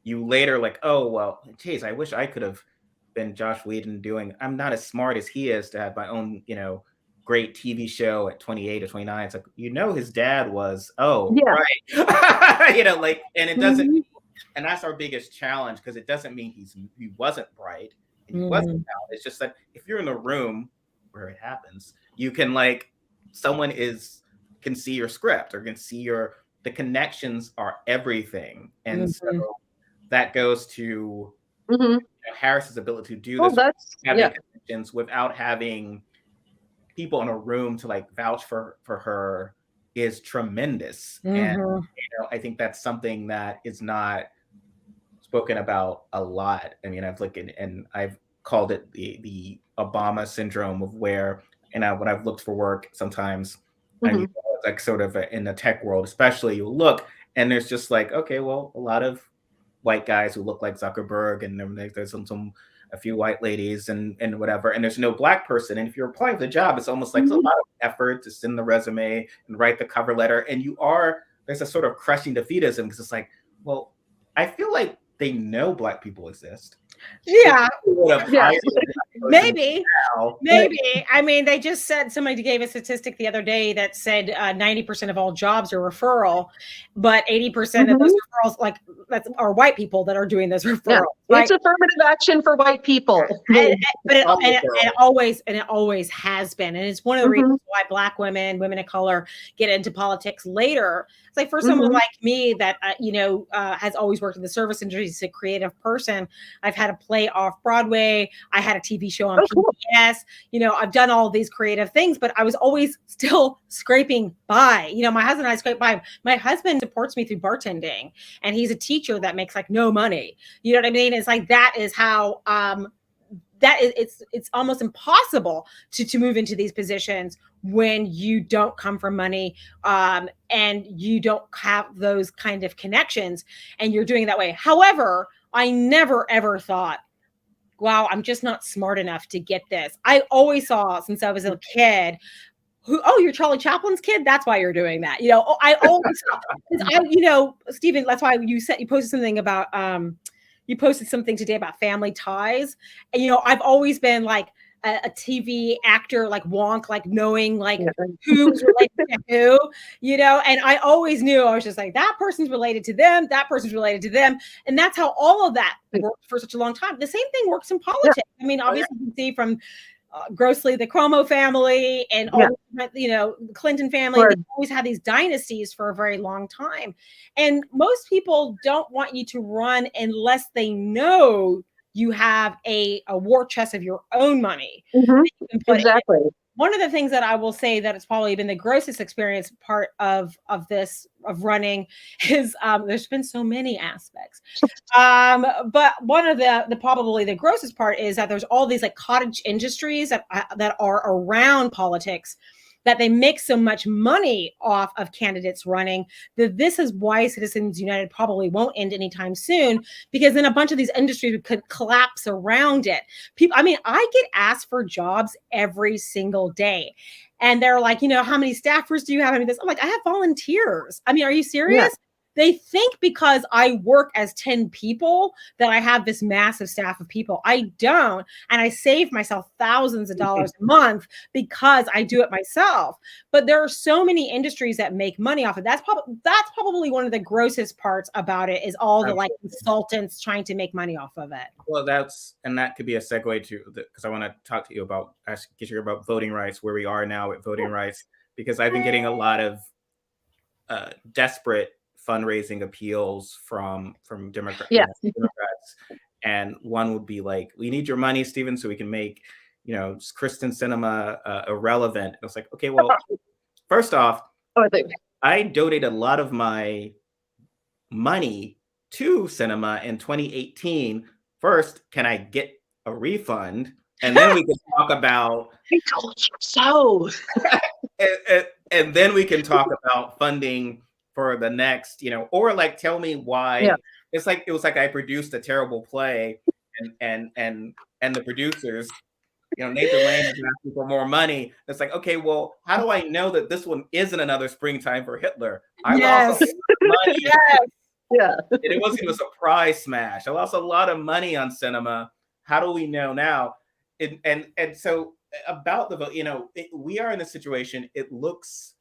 you later like, oh well, geez, I wish I could have been Josh Whedon doing. I'm not as smart as he is to have my own, you know, great TV show at 28 or 29. It's like, you know, his dad was, right, you know, like, and it doesn't. And that's our biggest challenge, because it doesn't mean he wasn't bright and he wasn't talented. It's just that if you're in the room where it happens, you can like someone can see your script or can see the connections are everything. And so that goes to you know, Harris's ability to do this, having connections without having people in a room to like vouch for her is tremendous. And you know, I think that's something that is not spoken about a lot. I mean, I've called it the Obama syndrome of where, when I've looked for work sometimes, and you know, like sort of in the tech world, especially, you look and there's just like, okay, well, a lot of white guys who look like Zuckerberg, and there's a few white ladies and whatever, and there's no Black person. And if you're applying for the job, it's almost like it's a lot of effort to send the resume and write the cover letter. And there's a sort of crushing defeatism, because it's like, well, I feel like they know Black people exist. Yeah. Maybe. I mean, they just said, somebody gave a statistic the other day that said 90% of all jobs are referral, but 80% of those referrals, are white people that are doing those referrals. Yeah. Right? It's affirmative action for whiite people. But it always has been. And it's one of the reasons why Black women of color get into politics later. It's like, for someone like me that, has always worked in the service industry, as a creative person, I've had a play off Broadway. I had a TV show on PBS. You know, I've done all these creative things, but I was always still scraping by. You know, my husband and I scrape by. My husband supports me through bartending, and he's a teacher that makes like no money. You know what I mean? It's like, that is how it's almost impossible to move into these positions when you don't come from money, and you don't have those kind of connections, and you're doing it that way. However, I never ever thought, wow, I'm just not smart enough to get this. I always saw, since I was a kid, you're Charlie Chaplin's kid? That's why you're doing that. You know, I always saw, Stephen, that's why you posted something about, you posted something today about family ties. And, I've always been like, a TV actor like Wonk, like knowing like who's related to who, you know, and I always knew, I was just like, that person's related to them, that person's related to them. And that's how all of that worked for such a long time. The same thing works in politics. I mean, obviously you can see from grossly the Cuomo family and all, you know, the Clinton family, they always had these dynasties for a very long time. And most people don't want you to run unless they know you have a war chest of your own money. Exactly. One of the things that I will say that it's probably been the grossest experience part of this, of running, is there's been so many aspects. But one of the probably the grossest part is that there's all these like cottage industries that are around politics, that they make so much money off of candidates running, that this is why Citizens United probably won't end anytime soon, because then a bunch of these industries could collapse around it. People, I mean, I get asked for jobs every single day. And they're like, you know, how many staffers do you have? I mean, I'm like, I have volunteers. I mean, are you serious? Yeah. They think because I work as 10 people that I have this massive staff of people. I don't. And I save myself thousands of dollars a month because I do it myself. But there are so many industries that make money off of it. That's probably one of the grossest parts about it, is all the like consultants trying to make money off of it. Well, that could be a segue to, because I want to talk to you about, get you about voting rights, where we are now with voting rights, because I've been getting a lot of desperate fundraising appeals from Democrats, and one would be like, we need your money, Stephen, so we can make, you know, Kristen Sinema irrelevant. I was like, okay, well, first off, I donated a lot of my money to Sinema in 2018. First, can I get a refund? And then we can talk about I told you so. and then we can talk about funding for the next, you know, or like tell me why. It's like, it was like I produced a terrible play, and the producers, you know, Nathan Lane is asking for more money. It's like, okay, well, how do I know that this one isn't another Springtime for Hitler? I lost money. And it wasn't a surprise smash. I lost a lot of money on Sinema. How do we know now? And so about the vote, you know, we are in a situation, it looks,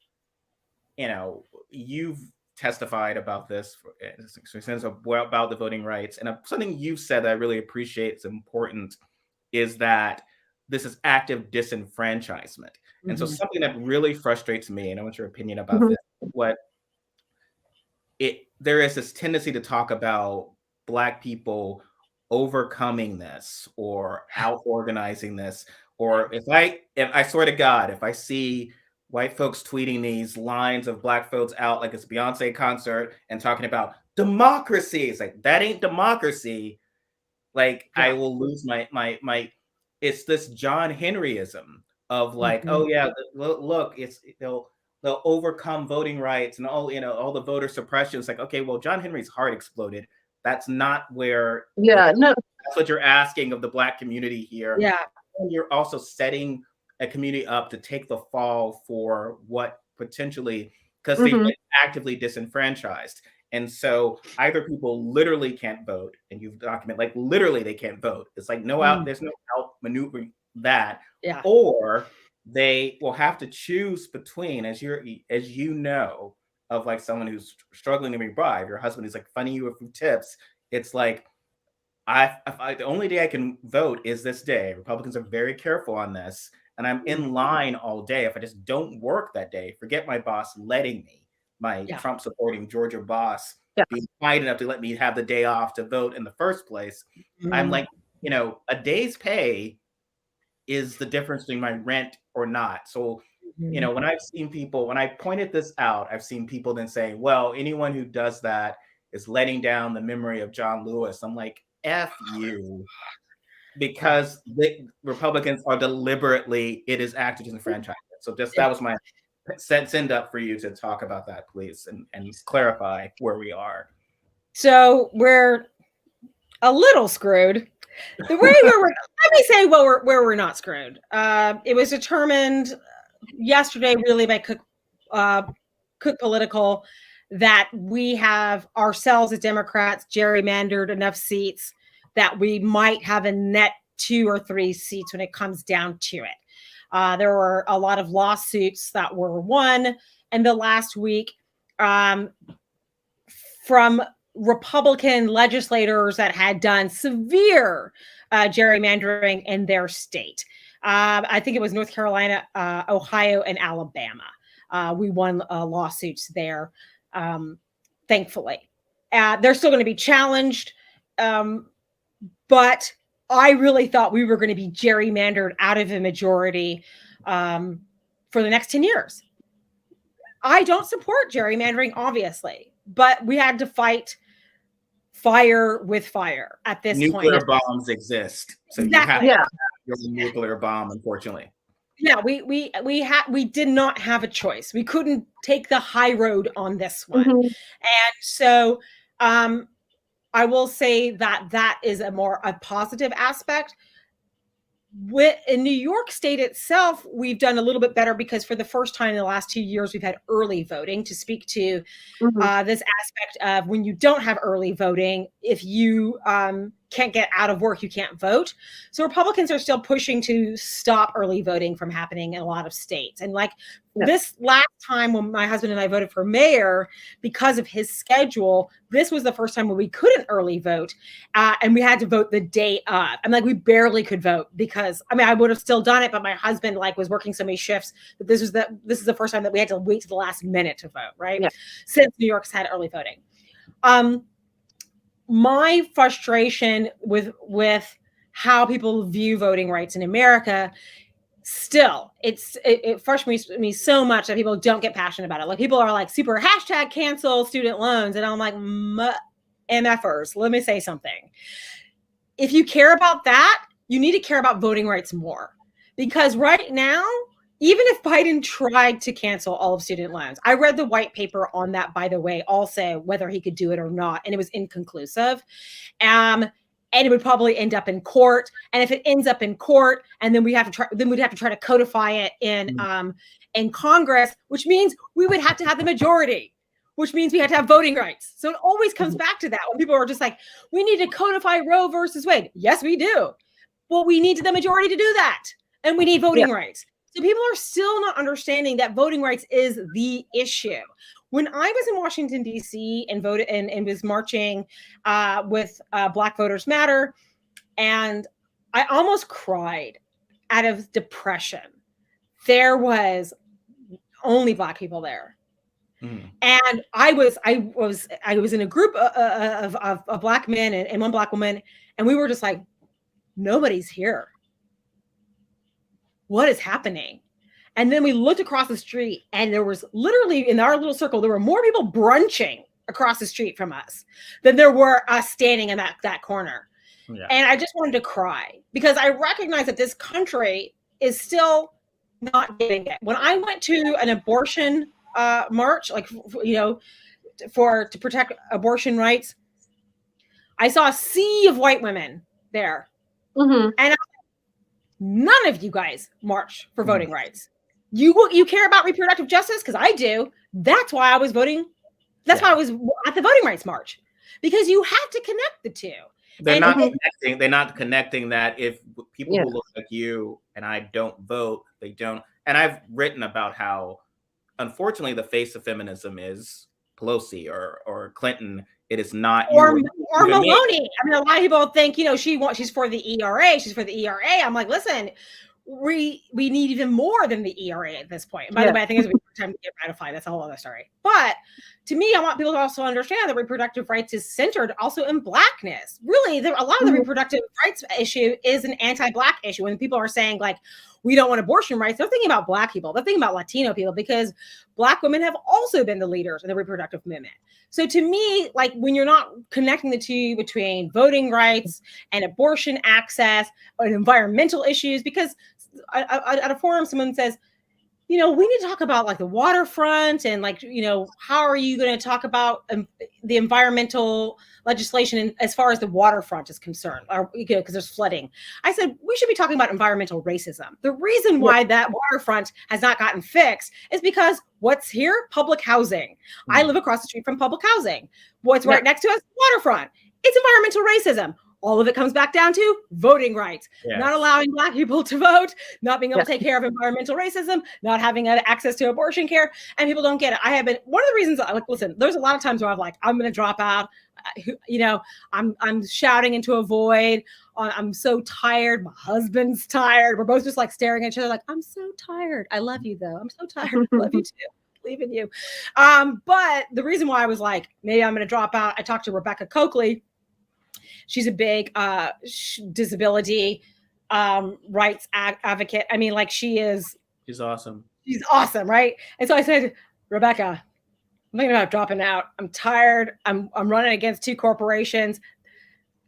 you know, you've testified about this about the voting rights, and something you've said that I really appreciate, it's important, is that this is active disenfranchisement. And so something that really frustrates me, and I want your opinion about this, there is this tendency to talk about Black people overcoming this or out organizing this, or if I swear to God, if I see white folks tweeting these lines of Black folks out like it's a Beyonce concert and talking about democracy, it's like, that ain't democracy. Like, I will lose my it's this John Henryism of like, oh yeah, look, they'll overcome voting rights and all, you know, all the voter suppression. It's like, okay, well, John Henry's heart exploded. That's not where that's what you're asking of the Black community here. And you're also setting a community up to take the fall for what potentially, because they've been actively disenfranchised. And so either people literally can't vote, and you've documented, like, literally they can't vote. It's like there's no outmaneuvering that, or they will have to choose between, as you know, of like someone who's struggling to be bribed, your husband is like funding you with tips. It's like, the only day I can vote is this day. Republicans are very careful on this. And I'm in line all day. If I just don't work that day, forget my boss letting me, my Trump supporting Georgia boss, being kind enough to let me have the day off to vote in the first place. I'm like, you know, a day's pay is the difference between my rent or not. So, you know, when I pointed this out, I've seen people then say, well, anyone who does that is letting down the memory of John Lewis. I'm like, F you. Because the Republicans are deliberately, it is active disenfranchisement. So just that was my send up for you to talk about that, please, and clarify where we are. So we're a little screwed. The way let me say where we're not screwed. It was determined yesterday, really, by Cook Political, that we have ourselves as Democrats gerrymandered enough seats that we might have a net 2 or 3 seats when it comes down to it. There were a lot of lawsuits that were won in the last week from Republican legislators that had done severe gerrymandering in their state. I think it was North Carolina, Ohio, and Alabama. We won lawsuits there, thankfully. They're still going to be challenged, but I really thought we were going to be gerrymandered out of a majority for the next 10 years. I don't support gerrymandering, obviously, but we had to fight fire with fire at this point. Nuclear bombs exist, so exactly. you have your nuclear bomb, unfortunately. Yeah, we did not have a choice. We couldn't take the high road on this one. Mhm. And so I will say that is a positive aspect. In New York State itself, we've done a little bit better because for the first time in the last 2 years, we've had early voting. To speak to this aspect of when you don't have early voting, if you can't get out of work, you can't vote. So Republicans are still pushing to stop early voting from happening in a lot of states. And this last time when my husband and I voted for mayor, because of his schedule, this was the first time when we couldn't early vote. And we had to vote the day of. I'm like, we barely could vote because, I mean, I would have still done it, but my husband was working so many shifts that this is the first time that we had to wait to the last minute to vote, right? Yeah. Since New York's had early voting. My frustration with how people view voting rights in America, still, it frustrates me so much that people don't get passionate about it. Like, people are like super #cancel student loans, and I'm like, MFers, let me say something. If you care about that, you need to care about voting rights more, because right now, even if Biden tried to cancel all of student loans, I read the white paper on that, by the way, also whether he could do it or not, and it was inconclusive. And it would probably end up in court. And if it ends up in court, and then we'd have to try to codify it in Congress, which means we would have to have the majority, which means we had to have voting rights. So it always comes back to that when people are just like, we need to codify Roe versus Wade. Yes, we do. Well, we need the majority to do that, and we need voting rights. So people are still not understanding that voting rights is the issue. When I was in Washington, D.C. and voted and was marching with Black Voters Matter, and I almost cried out of depression. There was only Black people there. And I was in a group of Black men and one Black woman, and we were just like, nobody's here. What is happening? And then we looked across the street, and there was literally, in our little circle, there were more people brunching across the street from us than there were us standing in that corner. Yeah. And I just wanted to cry, because I recognize that this country is still not getting it. When I went to an abortion march, to protect abortion rights, I saw a sea of white women there. And none of you guys march for voting rights. You care about reproductive justice? Because I do. That's why I was voting. That's why I was at the voting rights march, because you have to connect the two. They're not connecting that if people who look like you and I don't vote, they don't. And I've written about how, unfortunately, the face of feminism is Pelosi or Clinton. It is not or Maloney. I mean, a lot of people think, she's for the ERA. She's for the ERA. I'm like, listen, we need even more than the ERA at this point. And by the way, I think it's time to get ratified. That's a whole other story. But to me, I want people to also understand that reproductive rights is centered also in Blackness. Really, a lot of the reproductive rights issue is an anti-Black issue. When people are saying, like, we don't want abortion rights, they're thinking about Black people. They're thinking about Latino people, because Black women have also been the leaders in the reproductive movement. So to me, like, when you're not connecting the two between voting rights and abortion access and environmental issues, because at a forum, someone says, we need to talk about, like, the waterfront and, like, how are you going to talk about the environmental legislation as far as the waterfront is concerned, or because there's flooding. I said, we should be talking about environmental racism. The reason why that waterfront has not gotten fixed is because what's here? Public housing. I live across the street from public housing. What's right next to us? Waterfront. It's environmental racism. all of it comes back down to voting rights, Yes. not allowing Black people to vote, not being able to take care of environmental racism, not having access to abortion care, and people don't get it. I have been, one of the reasons, like, listen, there's a lot of times where I'm like, I'm going to drop out. You know, I'm shouting into a void. I'm so tired. My husband's tired. We're both just like staring at each other like, I'm so tired. I love you though. I'm so tired. I love you too. Believe in you. But the reason why I was like, maybe I'm going to drop out, I talked to Rebecca Coakley. She's a big disability rights advocate. I mean, like she's awesome. She's awesome, right? And so I said, Rebecca, I'm thinking about dropping out. I'm tired. I'm running against two corporations.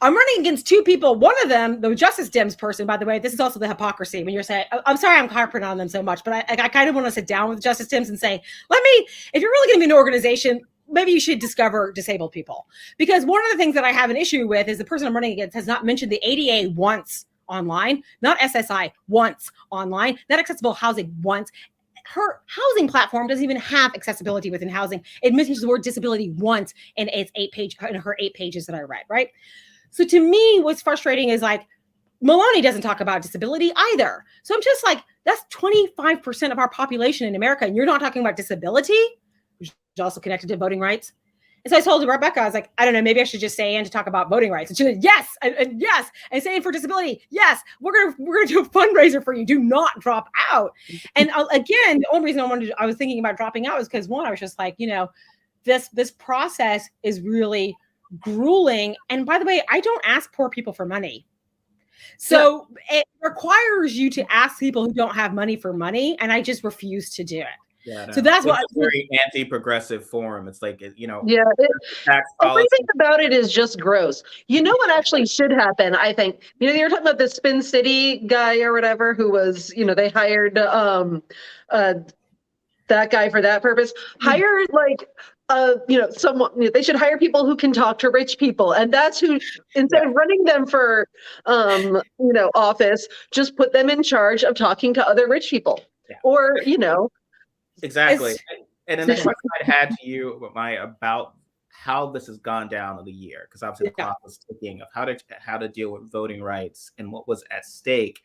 I'm running against two people. One of them, the Justice Dems person, by the way, this is also the hypocrisy when you're saying, I'm sorry I'm harping on them so much, but I kind of want to sit down with Justice Dems and say, if you're really going to be an organization, maybe you should discover disabled people. Because one of the things that I have an issue with is the person I'm running against has not mentioned the ADA once online, not SSI once online, not accessible housing once. Her housing platform doesn't even have accessibility within housing. It mentions the word disability once in her 8 pages that I read, right? So to me, what's frustrating is like, Maloney doesn't talk about disability either. So I'm just like, that's 25% of our population in America, and you're not talking about disability, which is also connected to voting rights. And so I told Rebecca, I was like, I don't know, maybe I should just stay in to talk about voting rights. And she said, yes, and yes, and stay in for disability. Yes, we're gonna do a fundraiser for you. Do not drop out. And again, the only reason I was thinking about dropping out was because one, I was just like, this process is really grueling. And by the way, I don't ask poor people for money. So it requires you to ask people who don't have money for money, and I just refuse to do it. Yeah, so that's what it's a very anti-progressive form. It's like, everything about it is just gross. You know what actually should happen? I think, you were talking about the Spin City guy or whatever who was, they hired that guy for that purpose. Hire someone, they should hire people who can talk to rich people. And that's who, instead of running them for, office, just put them in charge of talking to other rich people or, Exactly. And then the question I had to you, Maya, about how this has gone down in the year, because obviously the clock was ticking of how to deal with voting rights and what was at stake.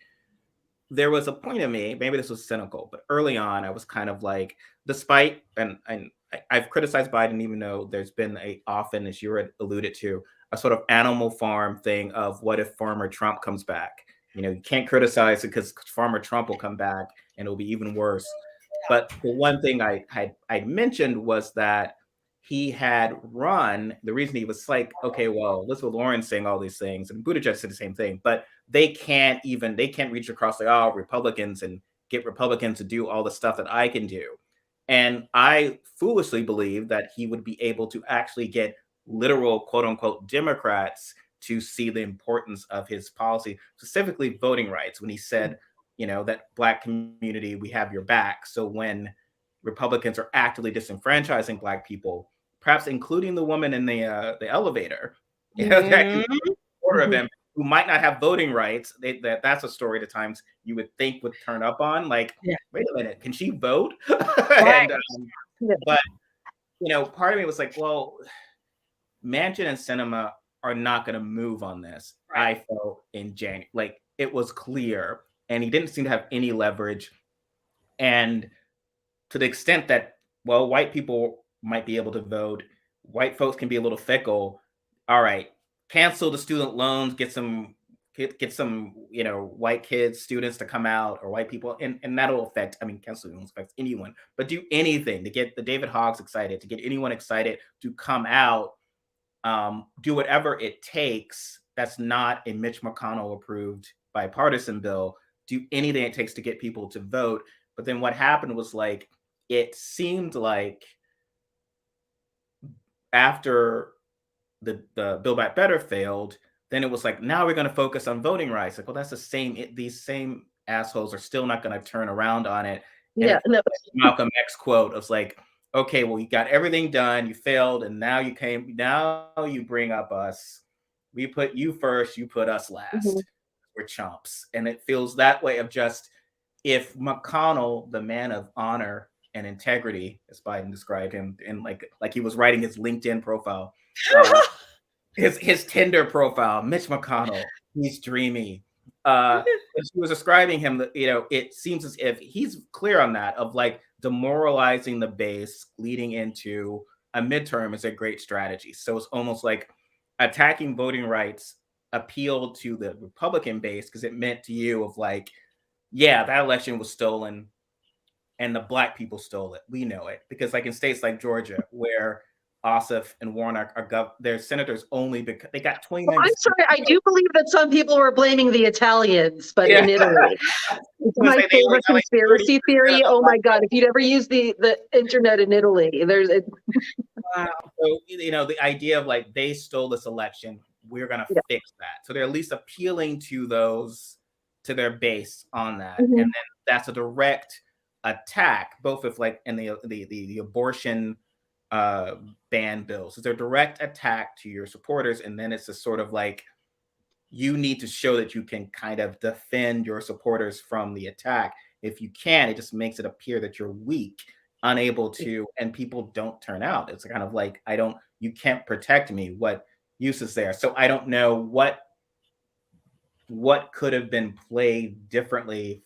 There was a point in me, maybe this was cynical, but early on I was kind of like, despite, and I've criticized Biden, even though there's been often, as you alluded to, a sort of Animal Farm thing of what if Farmer Trump comes back? You can't criticize it because Farmer Trump will come back and it'll be even worse. But the one thing I mentioned was that he had run, the reason he was like, okay, well, Elizabeth Warren's saying all these things, and Buttigieg said the same thing, but they can't reach across Republicans and get Republicans to do all the stuff that I can do. And I foolishly believe that he would be able to actually get literal, quote unquote, Democrats to see the importance of his policy, specifically voting rights, when he said, that Black community, we have your back. So when Republicans are actively disenfranchising Black people, perhaps including the woman in the elevator, order of them who might not have voting rights, that's a story at times you would think would turn up on. Like, wait a minute, can she vote? Right. But part of me was like, well, Manchin and Sinema are not going to move on this. Right. I felt in January, like it was clear. And he didn't seem to have any leverage. And to the extent that, well, white people might be able to vote, white folks can be a little fickle. All right, cancel the student loans, get some, white kids, students to come out, or white people, and that'll affect, cancel loans affects anyone, but do anything to get the David Hoggs excited, to get anyone excited to come out, do whatever it takes. That's not a Mitch McConnell approved bipartisan bill. Do anything it takes to get people to vote. But then what happened was like, it seemed like after the Build Back Better failed, then it was like, now we're going to focus on voting rights. Like, well, that's these same assholes are still not going to turn around on it. And Malcolm X quote of like, okay, well, you got everything done, you failed, and now you bring up us. We put you first, you put us last. We're chumps. And it feels that way of just, if McConnell, the man of honor and integrity, as Biden described him, and like he was writing his LinkedIn profile, his Tinder profile, Mitch McConnell, he's dreamy. And she was describing him that, it seems as if he's clear on that, of like demoralizing the base leading into a midterm is a great strategy. So it's almost like attacking voting rights appealed to the Republican base because it meant to you of like, yeah, that election was stolen and the black people stole it. We know it because like in states like Georgia where Ossoff and Warnock are their senators only because they got 29. I'm sorry, I do believe that some people were blaming the Italians, but in Italy. It's my favorite conspiracy theory. Oh my God, if you'd ever use the internet in Italy, there's wow. So, the idea of like they stole this election, we're gonna fix that. So they're at least appealing to their base on that. And then that's a direct attack, both with like in the abortion ban bills. It's a direct attack to your supporters, and then it's a sort of like you need to show that you can kind of defend your supporters from the attack. If you can, it just makes it appear that you're weak, unable to, and people don't turn out. It's kind of like you can't protect me. What use is there? So I don't know what could have been played differently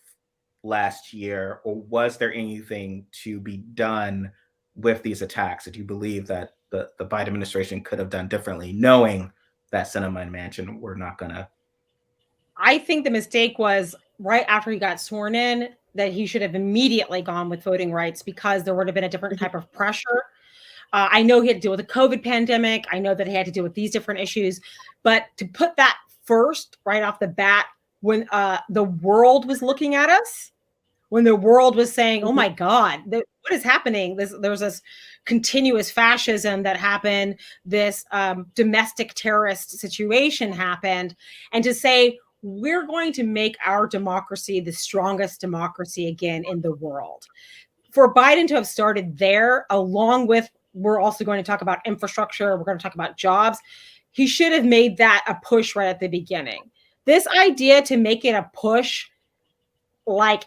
last year, or was there anything to be done with these attacks that you believe that the Biden administration could have done differently, knowing that Sinema and Manchin were not gonna? I think the mistake was right after he got sworn in that he should have immediately gone with voting rights because there would have been a different type of pressure. I know he had to deal with the COVID pandemic. I know that he had to deal with these different issues, but to put that first right off the bat when the world was looking at us, when the world was saying, oh my God, what is happening? There was this continuous fascism that happened, this domestic terrorist situation happened, and to say, we're going to make our democracy the strongest democracy again in the world. For Biden to have started there, along with, we're also going to talk about infrastructure, we're going to talk about jobs, he should have made that a push right at the beginning. This idea to make it a push, like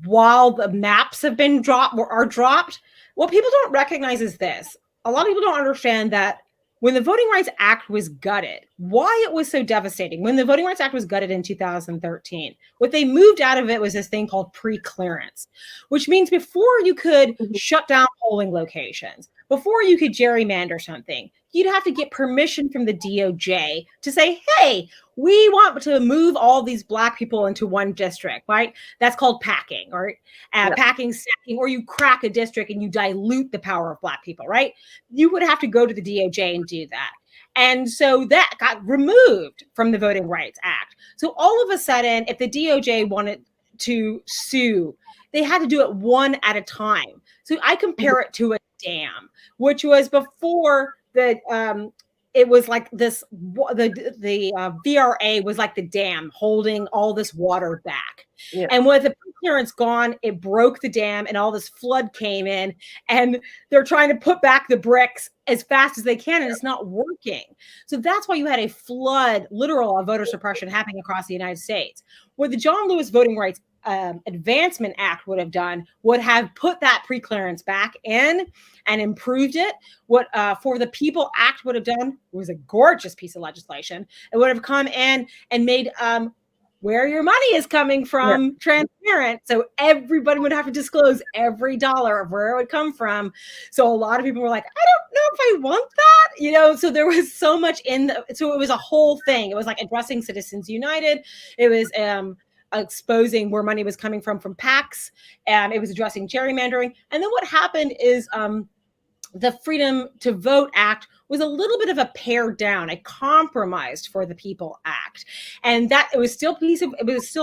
while the maps have been dropped, what people don't recognize is this. A lot of people don't understand that when the Voting Rights Act was gutted, why it was so devastating. When the Voting Rights Act was gutted in 2013, what they moved out of it was this thing called pre-clearance, which means before you could shut down polling locations, before you could gerrymander something, you'd have to get permission from the DOJ to say, hey, we want to move all these Black people into one district, right? That's called packing, or packing, stacking, or you crack a district and you dilute the power of Black people, right? You would have to go to the DOJ and do that. And so that got removed from the Voting Rights Act. So all of a sudden, if the DOJ wanted to sue, they had to do it one at a time. So I compare it to a dam, which was before it was like this, the VRA was like the dam holding all this water back. Yeah. And with the clearance gone, it broke the dam and all this flood came in, and they're trying to put back the bricks as fast as they can, and it's not working. So that's why you had a flood, literal voter suppression happening across the United States. What the John Lewis Voting Rights Advancement Act would have done would have put that pre-clearance back in and improved it. What For the People Act would have done was a gorgeous piece of legislation. It would have come in and made where your money is coming from transparent. So everybody would have to disclose every dollar of where it would come from. So a lot of people were like, I don't know if I want that, so there was so much so it was a whole thing. It was like addressing Citizens United. It was exposing where money was coming from PACs. It was addressing gerrymandering. And then what happened is the Freedom to Vote Act was a little bit of a pared down, a compromise for the People Act. And that it was still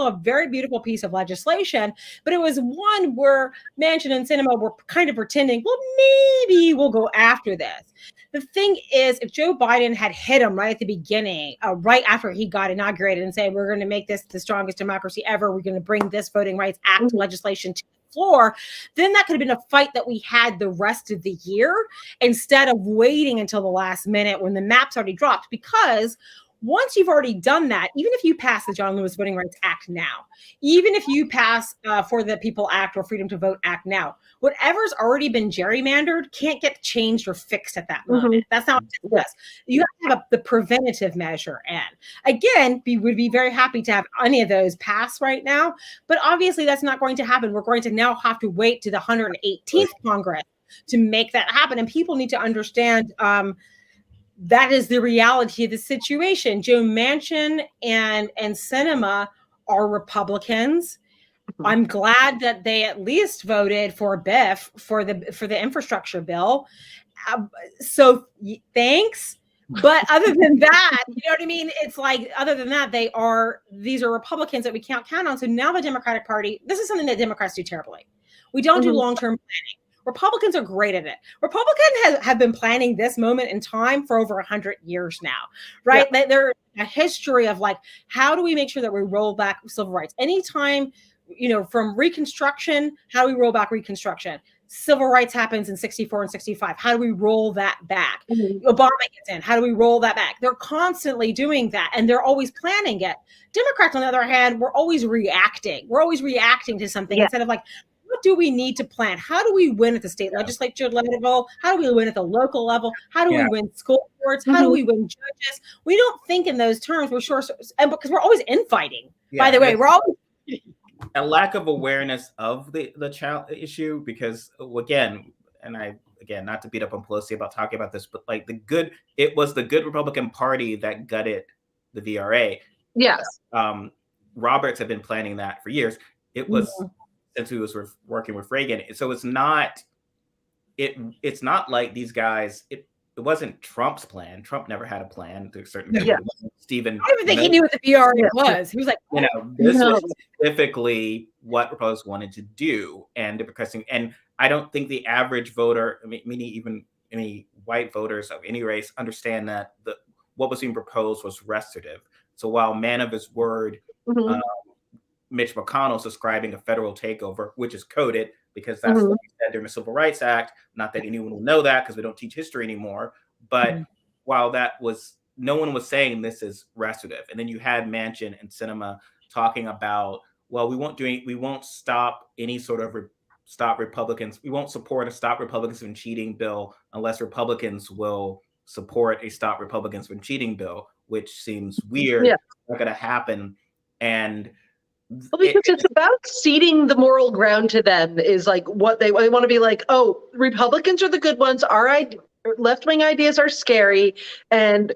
a very beautiful piece of legislation, but it was one where Manchin and Sinema were kind of pretending, well, maybe we'll go after this. The thing is, if Joe Biden had hit him right at the beginning, right after he got inaugurated and said, we're going to make this the strongest democracy ever, we're going to bring this Voting Rights Act legislation to the floor, then that could have been a fight that we had the rest of the year instead of waiting until the last minute when the maps already dropped. Because once you've already done that, even if you pass the John Lewis Voting Rights Act now, even if you pass For the People Act or Freedom to Vote Act now, whatever's already been gerrymandered can't get changed or fixed at that moment. That's not what it does. You have to have the preventative measure. And again, we would be very happy to have any of those pass right now, but obviously that's not going to happen. We're going to now have to wait to the 118th Congress to make that happen. And people need to understand that is the reality of the situation. Joe Manchin and Sinema are Republicans. I'm glad that they at least voted for BIF for the infrastructure bill. So thanks. But other than that, you know what I mean? It's like, other than that, these are Republicans that we can't count on. So now the Democratic Party, this is something that Democrats do terribly. We don't do long-term planning. Republicans are great at it. Republicans have been planning this moment in time for over 100 years now, right? Yeah. There's a history of like, how do we make sure that we roll back civil rights? Anytime, from Reconstruction, how do we roll back Reconstruction? Civil rights happens in 64 and 65. How do we roll that back? Obama gets in. How do we roll that back? They're constantly doing that, and they're always planning it. Democrats, on the other hand, we're always reacting. We're always reacting to something instead of like, what do we need to plan? How do we win at the state legislature level? How do we win at the local level? How do we win school boards? How do we win judges? We don't think in those terms. We're sure, and because we're always infighting. By the way, we're always a lack of awareness of the child issue, because again, not to beat up on Pelosi about talking about this, but like it was the good Republican Party that gutted the VRA. Yes. Roberts had been planning that for years. It was since he was working with Reagan. So it's not like these guys, it wasn't Trump's plan. Trump never had a plan to a certain degree. Stephen, I don't even think he knew what the VRA was. He was like, this was specifically what Republicans wanted to do. And I don't think the average voter, even any white voters of any race, understand that what was being proposed was restorative. So while man of his word, Mitch McConnell's describing a federal takeover, which is coded because that's what he said during the Civil Rights Act. Not that anyone will know that because we don't teach history anymore. But while no one was saying this is restorative. And then you had Manchin and Sinema talking about, well, we won't stop any sort of stop Republicans. We won't support a Stop Republicans from Cheating bill unless Republicans will support a Stop Republicans from Cheating bill, which seems weird. It's not going to happen. And because it's about ceding the moral ground to them, is like what they want to be like, oh, Republicans are the good ones. Our left-wing ideas are scary, and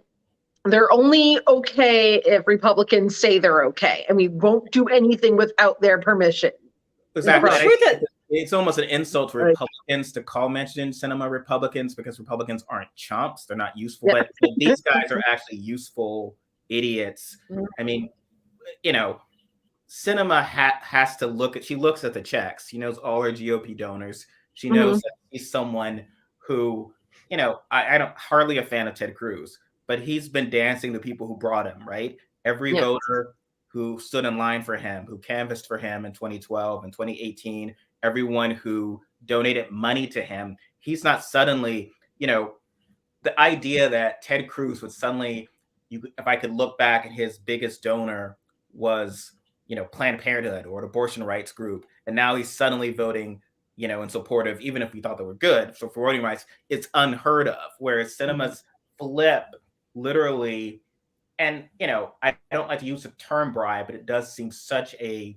they're only okay if Republicans say they're okay, and we won't do anything without their permission. Exactly. It's almost an insult to Republicans to call Manchin and Sinema Republicans, because Republicans aren't chumps. They're not useful, but these guys are actually useful idiots. I mean, Sinema has to looks at the checks. She knows all her GOP donors. She knows that he's someone who, I don't hardly a fan of Ted Cruz, but he's been dancing to people who brought him, right? Every voter who stood in line for him, who canvassed for him in 2012 and 2018, everyone who donated money to him. He's not suddenly, the idea that Ted Cruz would suddenly, if I could look back at his biggest donor was, Planned Parenthood or an abortion rights group, and now he's suddenly voting, in support of, even if we thought they were good, so for voting rights, it's unheard of. Whereas Sinema's flip, literally, and I don't like to use the term bribe, but it does seem such a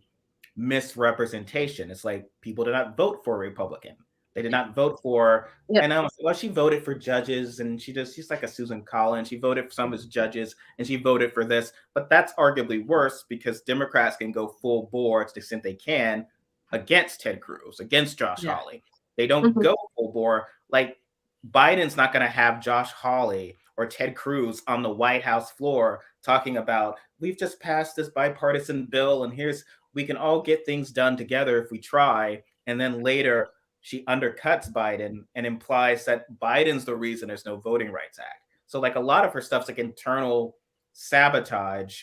misrepresentation. It's like people did not vote for a Republican. They did not vote for, and I was like, well, she voted for judges, and she's like a Susan Collins. She voted for some of his judges, and she voted for this. But that's arguably worse, because Democrats can go full bore to the extent they can against Ted Cruz, against Josh Hawley. They don't go full bore. Like, Biden's not going to have Josh Hawley or Ted Cruz on the White House floor talking about, we've just passed this bipartisan bill, and we can all get things done together if we try. And then later, she undercuts Biden and implies that Biden's the reason there's no Voting Rights Act. So like a lot of her stuff's like internal sabotage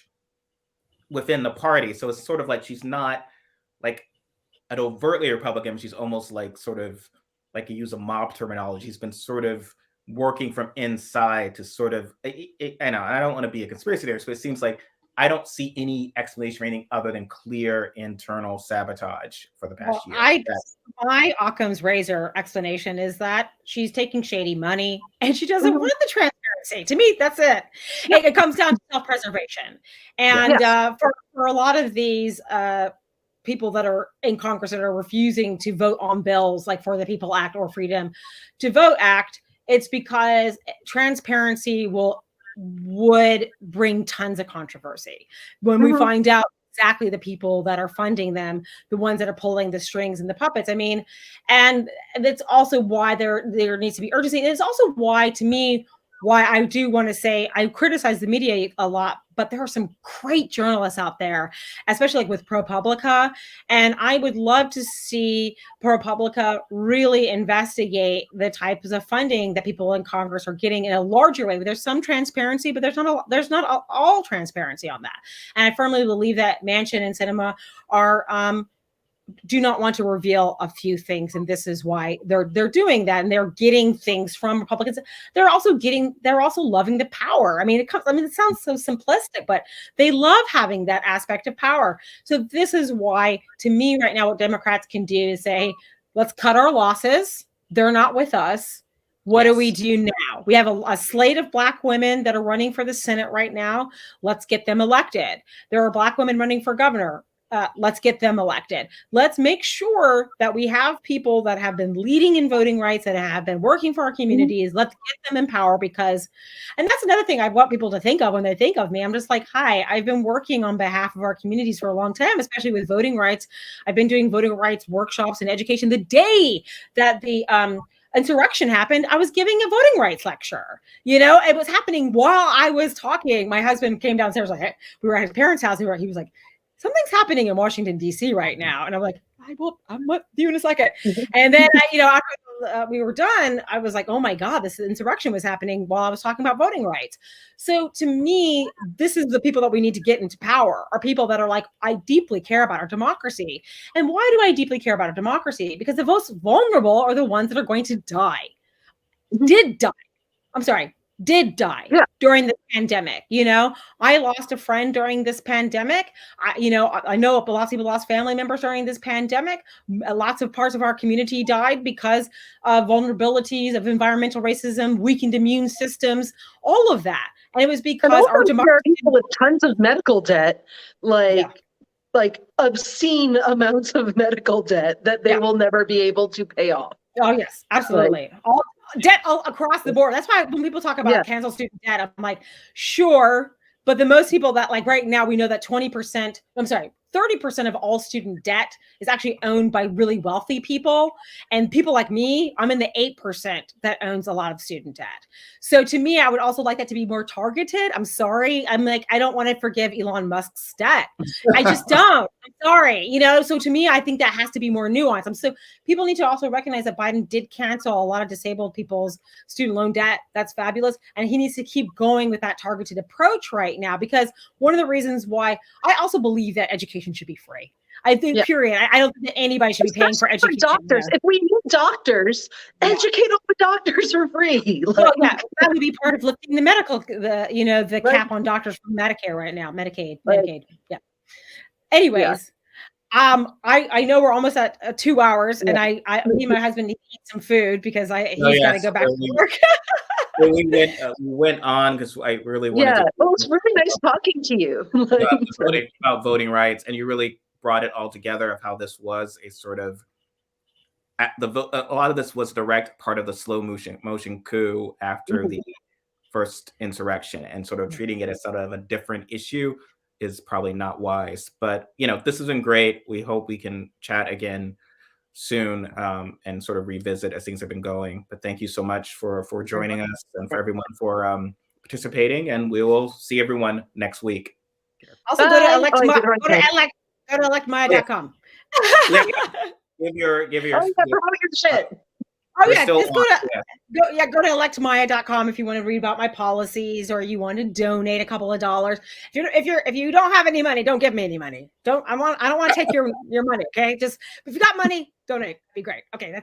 within the party. So it's sort of like she's not like an overtly Republican. She's almost like sort of, like, you use a mob terminology. She's been sort of working from inside to sort of, I know I don't want to be a conspiracy theorist, but it seems like I don't see any explanation or anything other than clear internal sabotage for the past year. My Occam's razor explanation is that she's taking shady money and she doesn't want the transparency. To me, that's it. It comes down to self-preservation. And for a lot of these people that are in Congress that are refusing to vote on bills like For the People Act or Freedom to Vote Act, it's because transparency would bring tons of controversy when we find out exactly the people that are funding them, the ones that are pulling the strings and the puppets. I mean, and that's also why there needs to be urgency. And it's also why, to me, why I do want to say I criticize the media a lot, but there are some great journalists out there, especially like with ProPublica. And I would love to see ProPublica really investigate the types of funding that people in Congress are getting in a larger way. There's some transparency, but there's not all transparency on that. And I firmly believe that Manchin and Sinema are do not want to reveal a few things, and this is why they're doing that, and they're getting things from Republicans. They're also loving the power. I mean, it sounds so simplistic, but they love having that aspect of power. So this is why, to me, right now, what Democrats can do is say, let's cut our losses. They're not with us. What do we do now? We have a slate of Black women that are running for the Senate right now. Let's get them elected. There are Black women running for governor. Let's get them elected. Let's make sure that we have people that have been leading in voting rights, that have been working for our communities. Let's get them in power and that's another thing I want people to think of when they think of me. I'm just like, hi, I've been working on behalf of our communities for a long time, especially with voting rights. I've been doing voting rights workshops and education. The day that the insurrection happened, I was giving a voting rights lecture. It was happening while I was talking. My husband came downstairs, like, hey, we were at his parents' house. He was like, something's happening in Washington, D.C. right now. And I'm like, I'm with you in a second. And then, after we were done, I was like, oh my God, this insurrection was happening while I was talking about voting rights. So to me, this is the people that we need to get into power, are people that are like, I deeply care about our democracy. And why do I deeply care about our democracy? Because the most vulnerable are the ones that are going to die. Did die during the pandemic. I lost a friend during this pandemic. I know lots of people lost family members during this pandemic. Lots of parts of our community died because of vulnerabilities of environmental racism, weakened immune systems, all of that. And it was because our democracy, people with tons of medical debt, like obscene amounts of medical debt that they will never be able to pay off. Oh yes, absolutely. All debt across the board. That's why when people talk about cancel student debt, I'm like, sure. But the most people that, like, right now, we know that 30% of all student debt is actually owned by really wealthy people. And people like me, I'm in the 8% that owns a lot of student debt. So to me, I would also like that to be more targeted. I'm sorry. I'm like, I don't want to forgive Elon Musk's debt. I just don't. I'm sorry. So to me, I think that has to be more nuanced. So people need to also recognize that Biden did cancel a lot of disabled people's student loan debt. That's fabulous. And he needs to keep going with that targeted approach right now, because one of the reasons why I also believe that education should be free. I think, period. I don't think that anybody should be paying for education. For doctors. If we need doctors, educate all the doctors for free. That would be part of lifting the cap on doctors from Medicare right now, Medicaid. Yeah. Anyways, I know we're almost at 2 hours, and me and my husband need to eat some food because he's got to go back to work. We went on because I really wanted to. Well, it's really nice talking to you. About voting rights, and you really brought it all together of how this was a sort of a lot of this was direct part of the slow motion coup after the first insurrection, and sort of treating it as sort of a different issue is probably not wise. But this has been great. We hope we can chat again soon and sort of revisit as things have been going. But thank you so much for joining us, and for everyone for participating, and we will see everyone next week. Also go to electmaya.com. Give your promote your shit. Just go to electmaya.com if you want to read about my policies, or you want to donate a couple of dollars. If you don't have any money, don't give me any money. I don't want to take your money. Okay, just if you got money, donate. It'd be great. Okay, that's